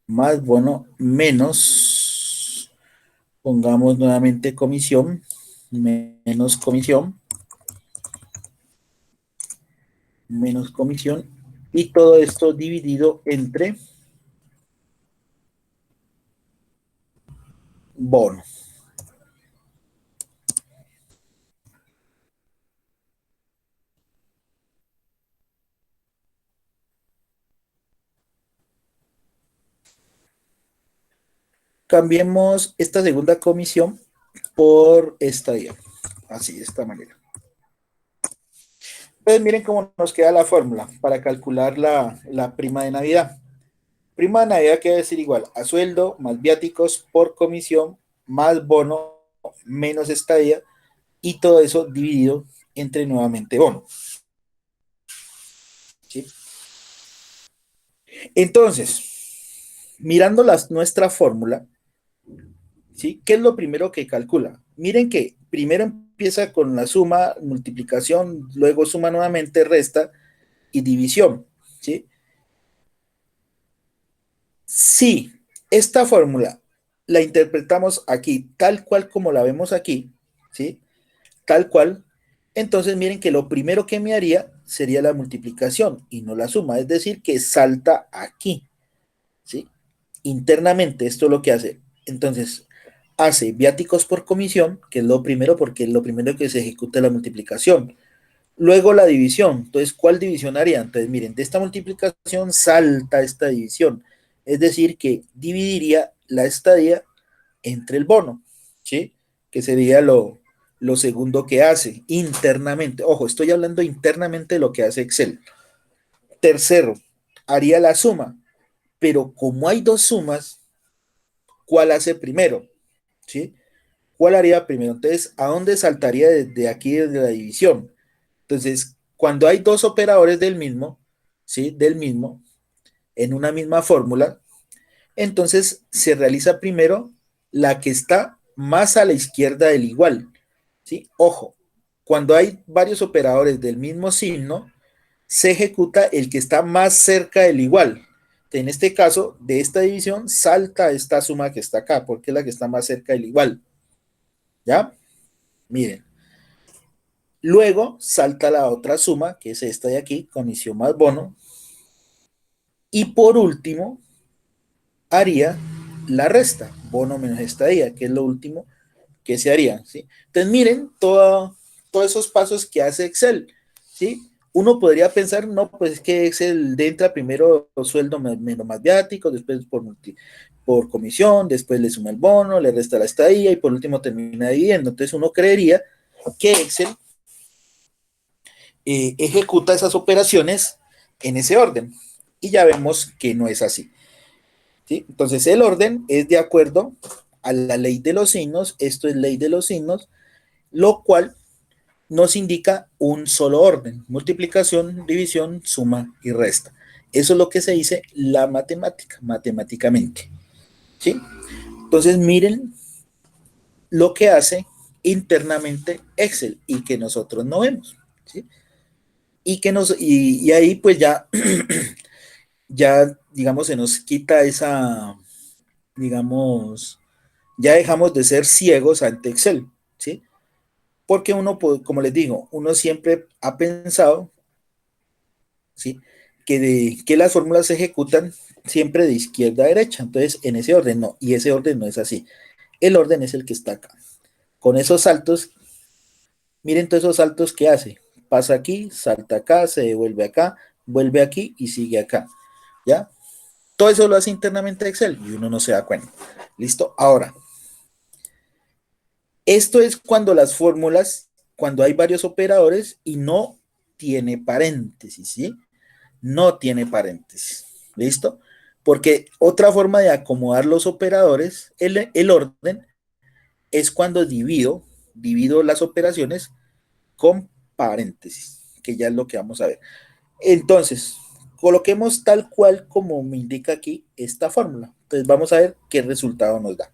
más bono menos Pongamos nuevamente comisión, menos comisión, menos comisión, y todo esto dividido entre bono. Cambiemos esta segunda comisión por estadía, así, de esta manera. Entonces miren cómo nos queda la fórmula para calcular la prima de Navidad. Prima de Navidad quiere decir igual a sueldo más viáticos por comisión más bono menos estadía, y todo eso dividido entre nuevamente bono. ¿Sí? Entonces, mirando nuestra fórmula, ¿sí? ¿Qué es lo primero que calcula? Miren que primero empieza con la suma, multiplicación, luego suma nuevamente, resta y división, ¿sí? Si esta fórmula la interpretamos aquí tal cual como la vemos aquí, ¿sí? Tal cual, entonces miren que lo primero que me haría sería la multiplicación y no la suma, es decir, que salta aquí, ¿sí? Internamente esto es lo que hace. Entonces, hace viáticos por comisión, que es lo primero, porque es lo primero que se ejecuta la multiplicación. Luego la división. Entonces, ¿cuál división haría? Entonces, miren, de esta multiplicación salta esta división. Es decir, que dividiría la estadía entre el bono, ¿sí? Que sería lo segundo que hace internamente. Ojo, estoy hablando internamente de lo que hace Excel. Tercero, haría la suma. Pero como hay dos sumas, ¿cuál hace primero? ¿Sí? ¿Cuál haría primero? Entonces, ¿a dónde saltaría desde aquí, desde la división? Entonces, cuando hay dos operadores del mismo, ¿sí? Del mismo, en una misma fórmula, entonces se realiza primero la que está más a la izquierda del igual, ¿sí? Ojo, cuando hay varios operadores del mismo signo, se ejecuta el que está más cerca del igual. En este caso, de esta división, salta esta suma que está acá, porque es la que está más cerca del igual. ¿Ya? Miren. Luego salta la otra suma, que es esta de aquí, comisión más bono. Y por último, haría la resta, bono menos estadía, que es lo último que se haría, ¿sí? Entonces miren todos esos pasos que hace Excel, ¿sí? Uno podría pensar, no, pues es que Excel entra primero los sueldos menos más viáticos, después por comisión, después le suma el bono, le resta la estadía y por último termina dividiendo. Entonces uno creería que Excel ejecuta esas operaciones en ese orden y ya vemos que no es así, ¿sí? Entonces el orden es de acuerdo a la ley de los signos, esto es ley de los signos, lo cual nos indica un solo orden, multiplicación, división, suma y resta. Eso es lo que se dice la matemática, matemáticamente, ¿sí? Entonces miren lo que hace internamente Excel y que nosotros no vemos, ¿sí? Y ahí pues ya, ya digamos se nos quita esa, digamos, ya dejamos de ser ciegos ante Excel, ¿sí? Porque uno, como les digo, uno siempre ha pensado, ¿sí? Que las fórmulas se ejecutan siempre de izquierda a derecha, entonces en ese orden no, y ese orden no es así. El orden es el que está acá. Con esos saltos, miren todos esos saltos que hace. Pasa aquí, salta acá, se devuelve acá, vuelve aquí y sigue acá, ¿ya? Todo eso lo hace internamente Excel y uno no se da cuenta. ¿Listo? Ahora, esto es cuando las fórmulas, cuando hay varios operadores y no tiene paréntesis, ¿sí? No tiene paréntesis. ¿Listo? Porque otra forma de acomodar los operadores, el orden, es cuando divido las operaciones con paréntesis, que ya es lo que vamos a ver. Entonces, coloquemos tal cual como me indica aquí esta fórmula. Entonces vamos a ver qué resultado nos da.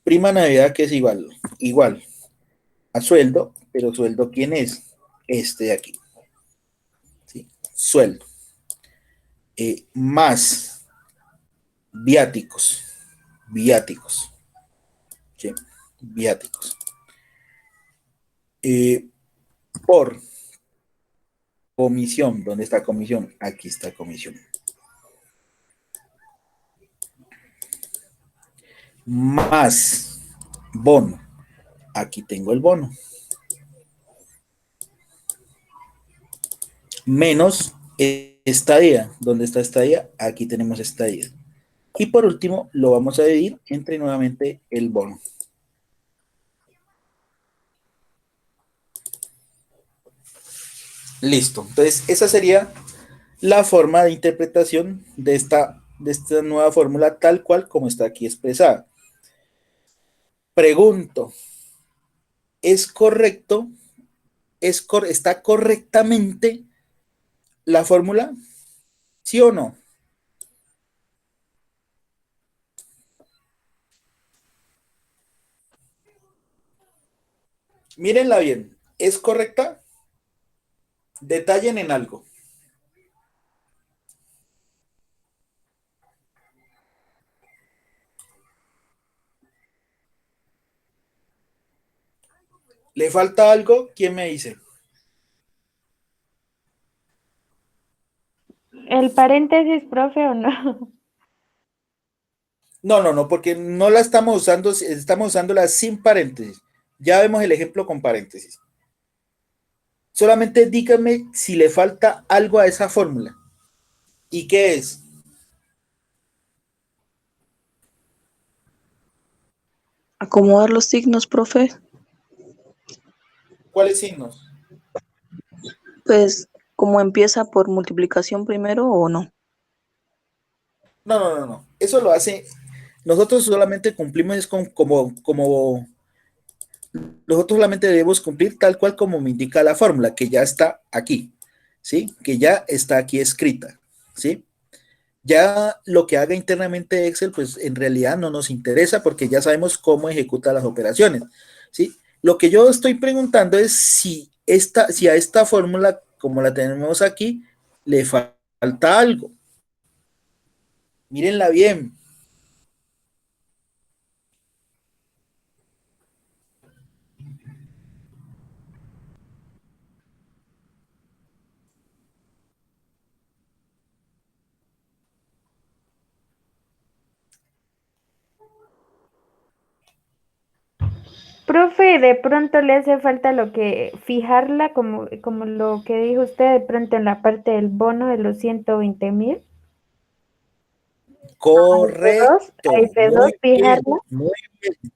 Prima Navidad que es igual a sueldo, pero sueldo ¿quién es? Este de aquí. ¿Sí? Sueldo. Más viáticos. ¿sí? Viáticos. Por comisión, ¿dónde está comisión? Aquí está comisión. Más bono. Aquí tengo el bono. Menos estadía. ¿Dónde está estadía? Aquí tenemos estadía. Y por último, lo vamos a dividir entre nuevamente el bono. Listo. Entonces, esa sería la forma de interpretación de esta nueva fórmula tal cual como está aquí expresada. Pregunto, ¿es correcto? ¿Está correctamente la fórmula? ¿Sí o no? Mírenla bien. ¿Es correcta? Detallen en algo. ¿Le falta algo? ¿Quién me dice? ¿El paréntesis, profe, o no? No, porque no la estamos usando, estamos usándola sin paréntesis. Ya vemos el ejemplo con paréntesis. Solamente díganme si le falta algo a esa fórmula. ¿Y qué es? Acomodar los signos, profe. ¿Cuáles signos? Pues, ¿cómo empieza por multiplicación primero o no? No. Eso lo hace. Nosotros solamente cumplimos como nosotros solamente debemos cumplir tal cual como me indica la fórmula, que ya está aquí, ¿sí? Que ya está aquí escrita, ¿sí? Ya lo que haga internamente Excel, pues en realidad no nos interesa porque ya sabemos cómo ejecuta las operaciones, ¿sí? Lo que yo estoy preguntando es si a esta fórmula, como la tenemos aquí, le falta algo. Mírenla bien. Profe, de pronto le hace falta fijarla como lo que dijo usted de pronto en la parte del bono de los 120,000. Correcto, A F2, fijarla. muy bien.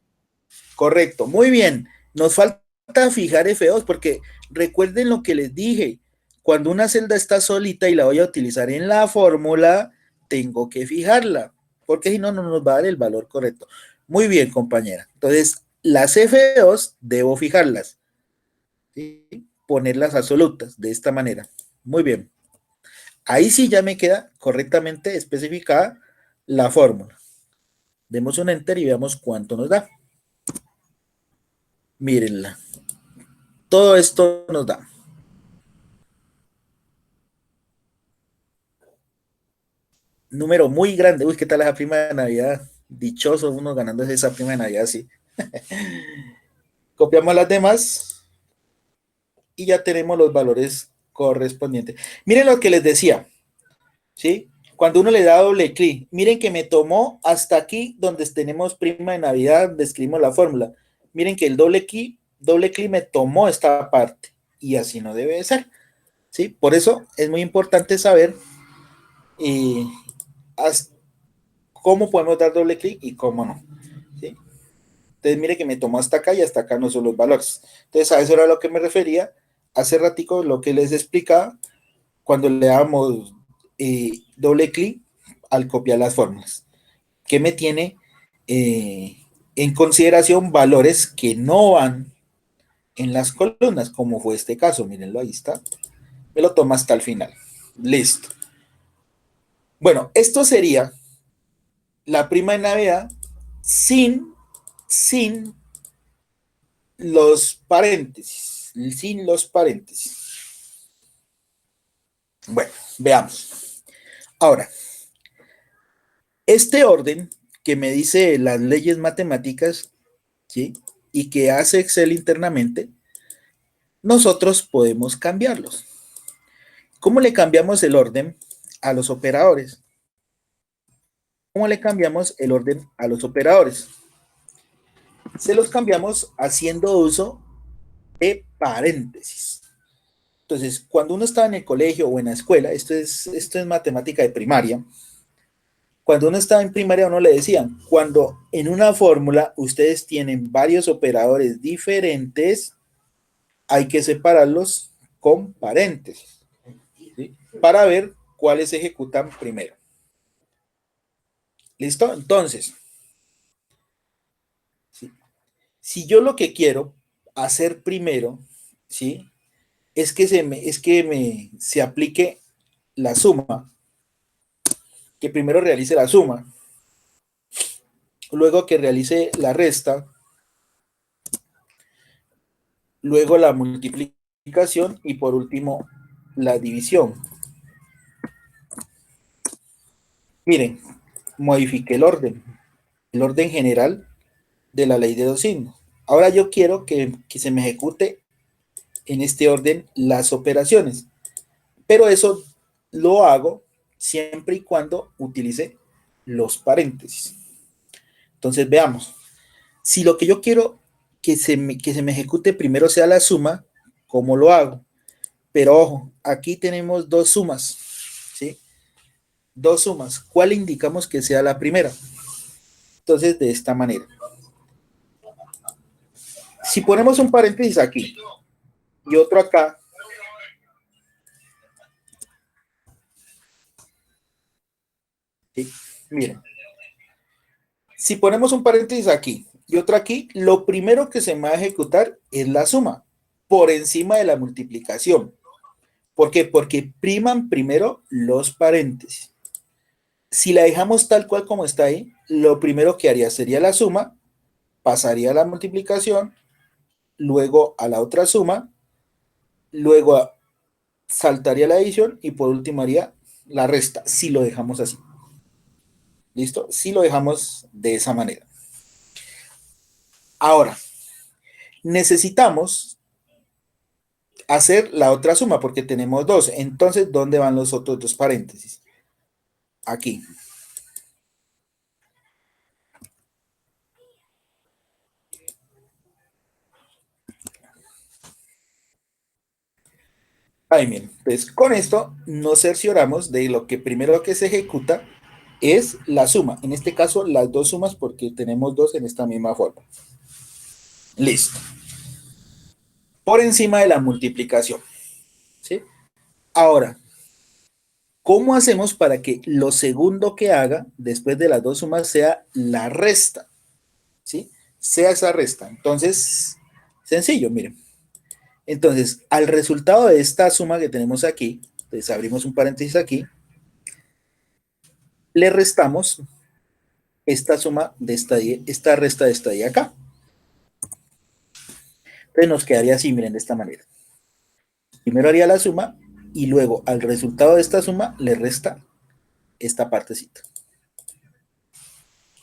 Correcto, muy bien. Nos falta fijar F2 porque recuerden lo que les dije. Cuando una celda está solita y la voy a utilizar en la fórmula, tengo que fijarla, porque si no, no nos va a dar el valor correcto. Muy bien, compañera. Entonces, las F2 debo fijarlas, ¿sí? Ponerlas absolutas de esta manera. Muy bien. Ahí sí ya me queda correctamente especificada la fórmula. Demos un enter y veamos cuánto nos da. Mírenla. Todo esto nos da. Número muy grande. Uy, ¿qué tal esa prima de Navidad? Dichoso uno ganándose esa prima de Navidad, sí. Copiamos las demás y ya tenemos los valores correspondientes. Miren lo que les decía, ¿sí? Cuando uno le da doble clic, miren que me tomó hasta aquí donde tenemos prima de Navidad, donde escribimos la fórmula. Miren que el doble clic me tomó esta parte y así no debe de ser, ¿sí? Por eso es muy importante saber cómo podemos dar doble clic y cómo no, ¿sí? Entonces mire que me tomó hasta acá y hasta acá no son los valores. Entonces a eso era lo que me refería hace ratico, lo que les explicaba cuando le damos doble clic al copiar las fórmulas, que me tiene en consideración valores que no van en las columnas, como fue este caso. Mírenlo, ahí está. Me lo toma hasta el final. Listo. Bueno, esto sería la prima de Navidad sin los paréntesis. Sin los paréntesis. Bueno, veamos. Ahora, este orden que me dice las leyes matemáticas ¿sí? Y que hace Excel internamente, nosotros podemos cambiarlos. ¿Cómo le cambiamos el orden a los operadores? ¿Cómo le cambiamos el orden a los operadores? Se los cambiamos haciendo uso de paréntesis. Entonces, cuando uno estaba en el colegio o en la escuela, esto es matemática de primaria, cuando uno estaba en primaria, a uno le decían, cuando en una fórmula ustedes tienen varios operadores diferentes, hay que separarlos con paréntesis, ¿sí? Para ver cuáles se ejecutan primero. ¿Listo? Entonces, ¿sí? Si yo lo que quiero hacer primero, ¿sí? Es que se aplique la suma, que primero realice la suma, luego que realice la resta, luego la multiplicación y por último la división. Miren, modifiqué el orden general de la ley de dos signos. Ahora yo quiero que se me ejecute en este orden las operaciones, pero eso lo hago siempre y cuando utilice los paréntesis. Entonces veamos, si lo que yo quiero que se me ejecute primero sea la suma, ¿cómo lo hago? Pero ojo, aquí tenemos dos sumas, ¿sí? Dos sumas. ¿Cuál indicamos que sea la primera? Entonces, de esta manera. Si ponemos un paréntesis aquí y otro acá, ¿sí? Miren, si ponemos un paréntesis aquí y otro aquí, lo primero que se me va a ejecutar es la suma, por encima de la multiplicación. ¿Por qué? Porque priman primero los paréntesis. Si la dejamos tal cual como está ahí, lo primero que haría sería la suma, pasaría a la multiplicación, luego a la otra suma, luego saltaría la adición y por último haría la resta, si lo dejamos así. ¿Listo? Si lo dejamos de esa manera. Ahora, necesitamos hacer la otra suma porque tenemos dos. Entonces, ¿dónde van los otros dos paréntesis? Aquí. Ahí miren, pues con esto nos cercioramos de lo que primero que se ejecuta es la suma. En este caso, las dos sumas porque tenemos dos en esta misma forma. Listo. Por encima de la multiplicación. ¿Sí? Ahora, ¿cómo hacemos para que lo segundo que haga después de las dos sumas sea la resta? ¿Sí? Sea esa resta. Entonces, sencillo, miren. Entonces, al resultado de esta suma que tenemos aquí, entonces abrimos un paréntesis aquí, le restamos esta suma de esta resta de esta de acá. Entonces nos quedaría así, miren, de esta manera. Primero haría la suma y luego al resultado de esta suma le resta esta partecita.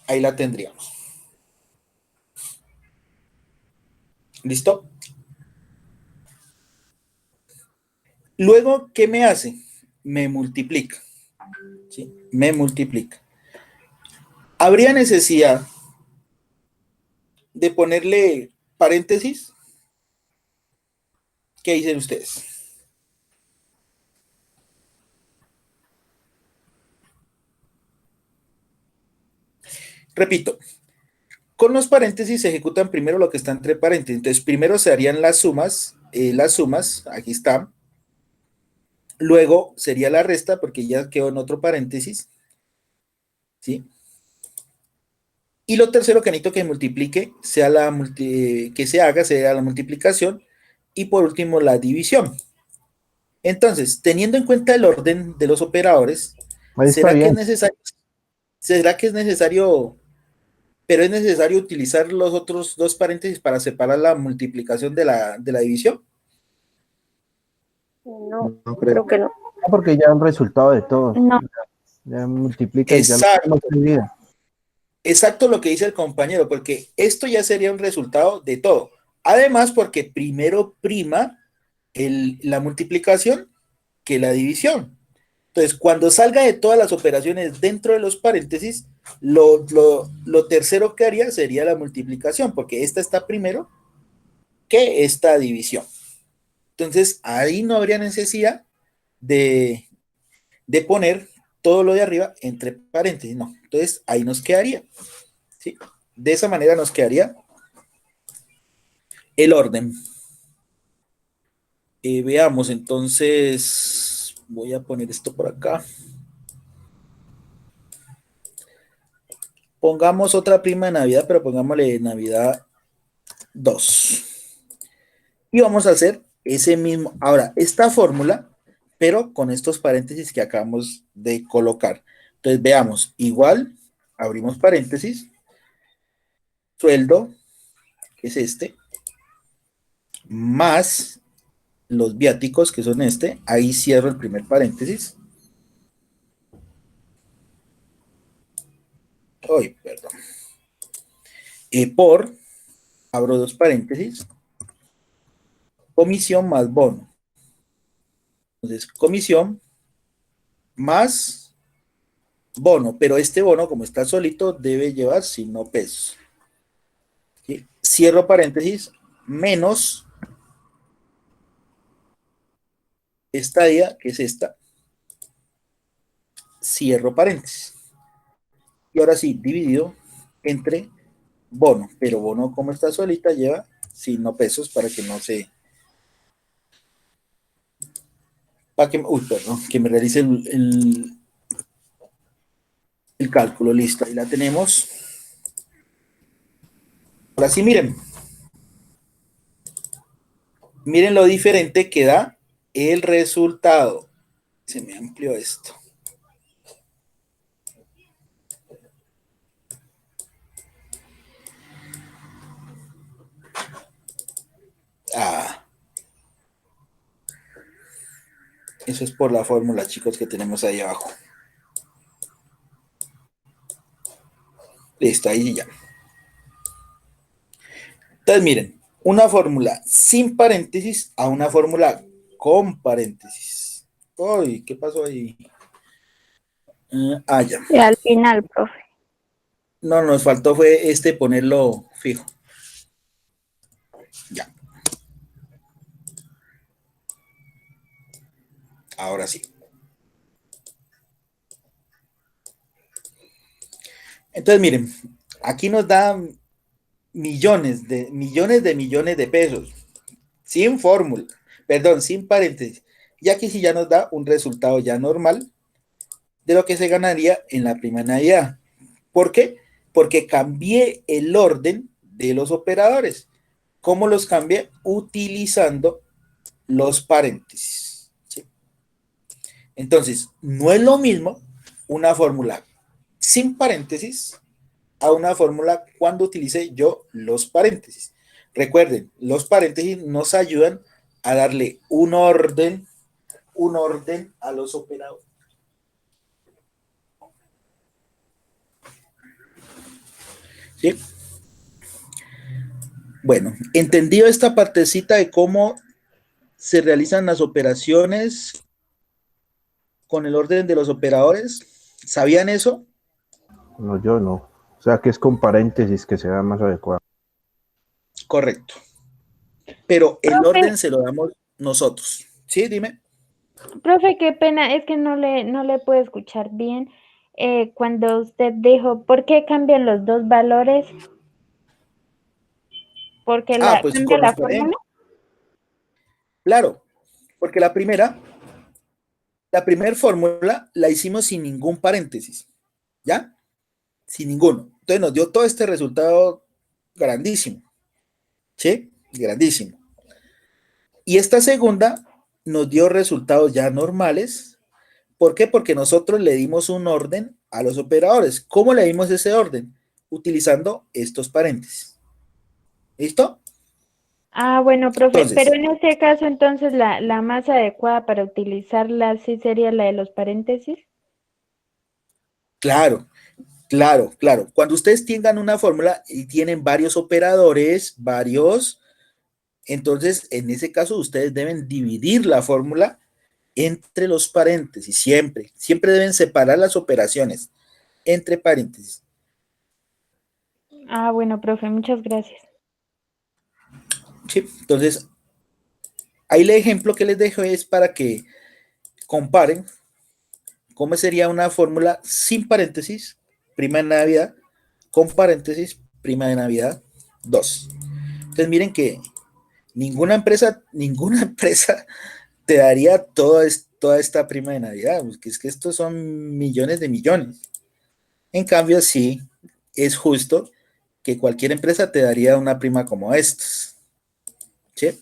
Ahí la tendríamos. ¿Listo? Luego, ¿qué me hace? Me multiplica. ¿Sí? Me multiplica. ¿Habría necesidad de ponerle paréntesis? ¿Qué dicen ustedes? Repito, con los paréntesis se ejecutan primero lo que está entre paréntesis. Entonces, primero se harían las sumas, aquí están. Luego sería la resta, porque ya quedó en otro paréntesis. ¿Sí? Y lo tercero que necesito que multiplique, que se haga, sea la multiplicación. Y por último, la división. Entonces, teniendo en cuenta el orden de los operadores, ¿será que es necesario, pero es necesario utilizar los otros dos paréntesis para separar la multiplicación de la división? No, creo que no. No, porque ya un resultado de todo. No. Ya multiplica y ya Exacto. no se olvida. exacto lo que dice el compañero, porque esto ya sería un resultado de todo. Además, porque primero prima la multiplicación que la división. Entonces, cuando salga de todas las operaciones dentro de los paréntesis, lo tercero que haría sería la multiplicación, porque esta está primero que esta división. Entonces, ahí no habría necesidad de poner todo lo de arriba entre paréntesis, no. Entonces, ahí nos quedaría, ¿sí? De esa manera nos quedaría el orden. Veamos, entonces, voy a poner esto por acá. Pongamos otra prima de Navidad, pero pongámosle Navidad 2. Y vamos a hacer ese mismo. Ahora, esta fórmula, pero con estos paréntesis que acabamos de colocar. Entonces, veamos, igual, abrimos paréntesis, sueldo, que es este, más los viáticos, que son este, ahí cierro el primer paréntesis. Uy, perdón. Por, abro dos paréntesis, comisión más bono. Entonces, comisión más bono, pero este bono, como está solito, debe llevar signo pesos. ¿Sí? Cierro paréntesis, menos estadía, que es esta. Cierro paréntesis. Y ahora sí, dividido entre bono, pero bono, como está solita, lleva signo pesos para que no se... Para que, uy, perdón, que me realice el cálculo. Listo, ahí la tenemos. Ahora sí, miren. Miren lo diferente que da el resultado. Se me amplió esto. Eso es por la fórmula, chicos, que tenemos ahí abajo. Listo, ahí ya. Entonces, miren, una fórmula sin paréntesis a una fórmula con paréntesis. Uy, ¿qué pasó ahí? Ya. Y al final, profe. No, nos faltó fue ponerlo fijo. Ya. Ahora sí. Entonces, miren, aquí nos da millones de pesos, sin fórmula, perdón, sin paréntesis. Y aquí sí ya nos da un resultado ya normal de lo que se ganaría en la prima Navidad. ¿Por qué? Porque cambié el orden de los operadores. ¿Cómo los cambié? Utilizando los paréntesis. ¿Sí? Entonces, no es lo mismo una fórmula sin paréntesis a una fórmula cuando utilice yo los paréntesis. Recuerden, los paréntesis nos ayudan a darle un orden a los operadores. ¿Sí? Bueno, entendido esta partecita de cómo se realizan las operaciones con el orden de los operadores, ¿sabían eso? No, yo no. O sea, que es con paréntesis que se da más adecuado. Correcto. Pero el Profe. orden se lo damos nosotros. ¿Sí? Dime. Profe, qué pena, es que no le puedo escuchar bien. Cuando usted dijo, ¿por qué cambian los dos valores? ¿Porque Pues cambia con la los fórmula? Claro, porque la primera fórmula la hicimos sin ningún paréntesis, ¿ya? Sin ninguno. Entonces nos dio todo este resultado grandísimo, ¿sí? Grandísimo. Y esta segunda nos dio resultados ya normales. ¿Por qué? Porque nosotros le dimos un orden a los operadores. ¿Cómo le dimos ese orden? Utilizando estos paréntesis. ¿Listo? Bueno, profe, Entonces, pero en ese caso, entonces, la más adecuada para utilizarla sí sería la de los paréntesis. claro, Claro, claro. Cuando ustedes tengan una fórmula y tienen varios operadores, entonces en ese caso ustedes deben dividir la fórmula entre los paréntesis, siempre. Siempre deben separar las operaciones entre paréntesis. Ah, bueno, profe, muchas gracias. Sí, entonces, ahí el ejemplo que les dejo es para que comparen cómo sería una fórmula sin paréntesis, prima de Navidad, con paréntesis, prima de Navidad 2. Entonces miren que ninguna empresa te daría toda esta prima de Navidad, porque es que estos son millones de millones. En cambio, sí, es justo que cualquier empresa te daría una prima como estas. ¿Sí?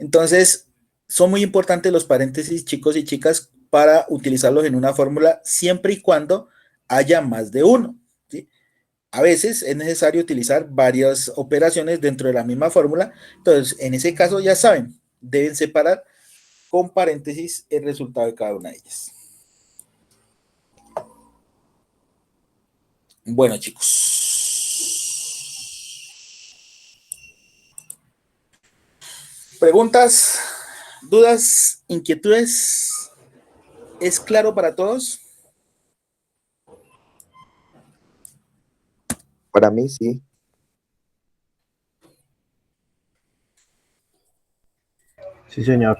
Entonces, son muy importantes los paréntesis, chicos y chicas, para utilizarlos en una fórmula siempre y cuando haya más de uno. ¿Sí? A veces es necesario utilizar varias operaciones dentro de la misma fórmula. Entonces, en ese caso, ya saben, deben separar con paréntesis el resultado de cada una de ellas. Bueno, chicos. ¿Preguntas, dudas, inquietudes? ¿Es claro para todos? Para mí sí. Sí, señor.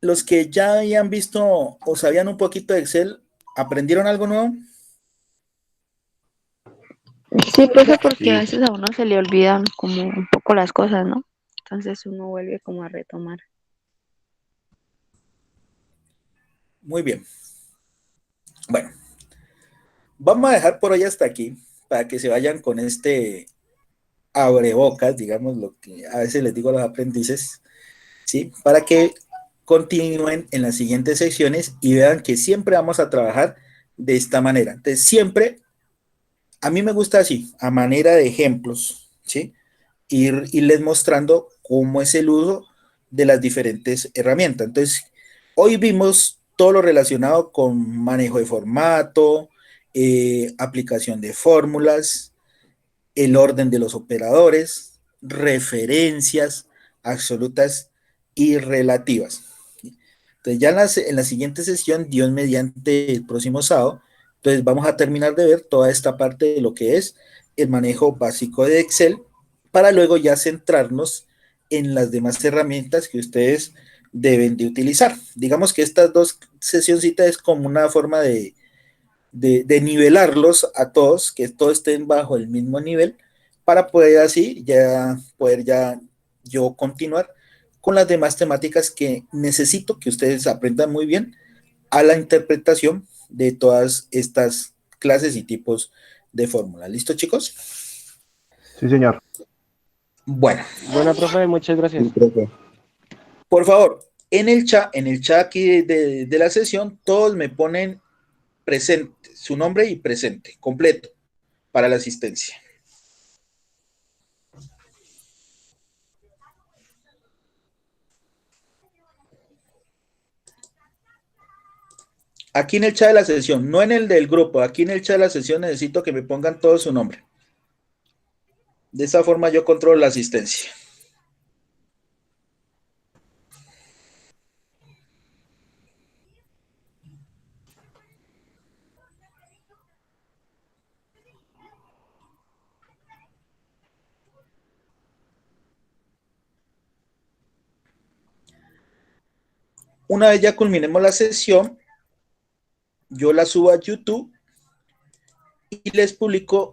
Los que ya habían visto o sabían un poquito de Excel, ¿aprendieron algo nuevo? Sí, profe, porque a Sí. veces a uno se le olvidan como un poco las cosas, ¿no? Entonces uno vuelve como a retomar. Muy bien. Bueno, vamos a dejar por hoy hasta aquí para que se vayan con este abrebocas, digamos lo que a veces les digo a los aprendices, ¿sí? Para que continúen en las siguientes secciones y vean que siempre vamos a trabajar de esta manera. Entonces, siempre, a mí me gusta así, a manera de ejemplos, ¿sí? Irles mostrando cómo es el uso de las diferentes herramientas. Entonces, hoy vimos todo lo relacionado con manejo de formato, aplicación de fórmulas, el orden de los operadores, referencias absolutas y relativas. Entonces, ya en la siguiente sesión, Dios mediante el próximo sábado, entonces vamos a terminar de ver toda esta parte de lo que es el manejo básico de Excel, para luego ya centrarnos en las demás herramientas que ustedes deben de utilizar. Digamos que estas dos sesioncitas es como una forma de nivelarlos a todos, que todos estén bajo el mismo nivel, para poder así poder yo continuar con las demás temáticas que necesito que ustedes aprendan muy bien a la interpretación de todas estas clases y tipos de fórmula. ¿Listo, chicos? Sí, señor. Bueno. Bueno, profe, muchas gracias. Sí, profe. Por favor, en el chat aquí de la sesión, todos me ponen presente, su nombre y presente, completo, para la asistencia. Aquí en el chat de la sesión, no en el del grupo, aquí en el chat de la sesión necesito que me pongan todo su nombre. De esa forma yo controlo la asistencia. Una vez ya culminemos la sesión, yo la subo a YouTube y les publico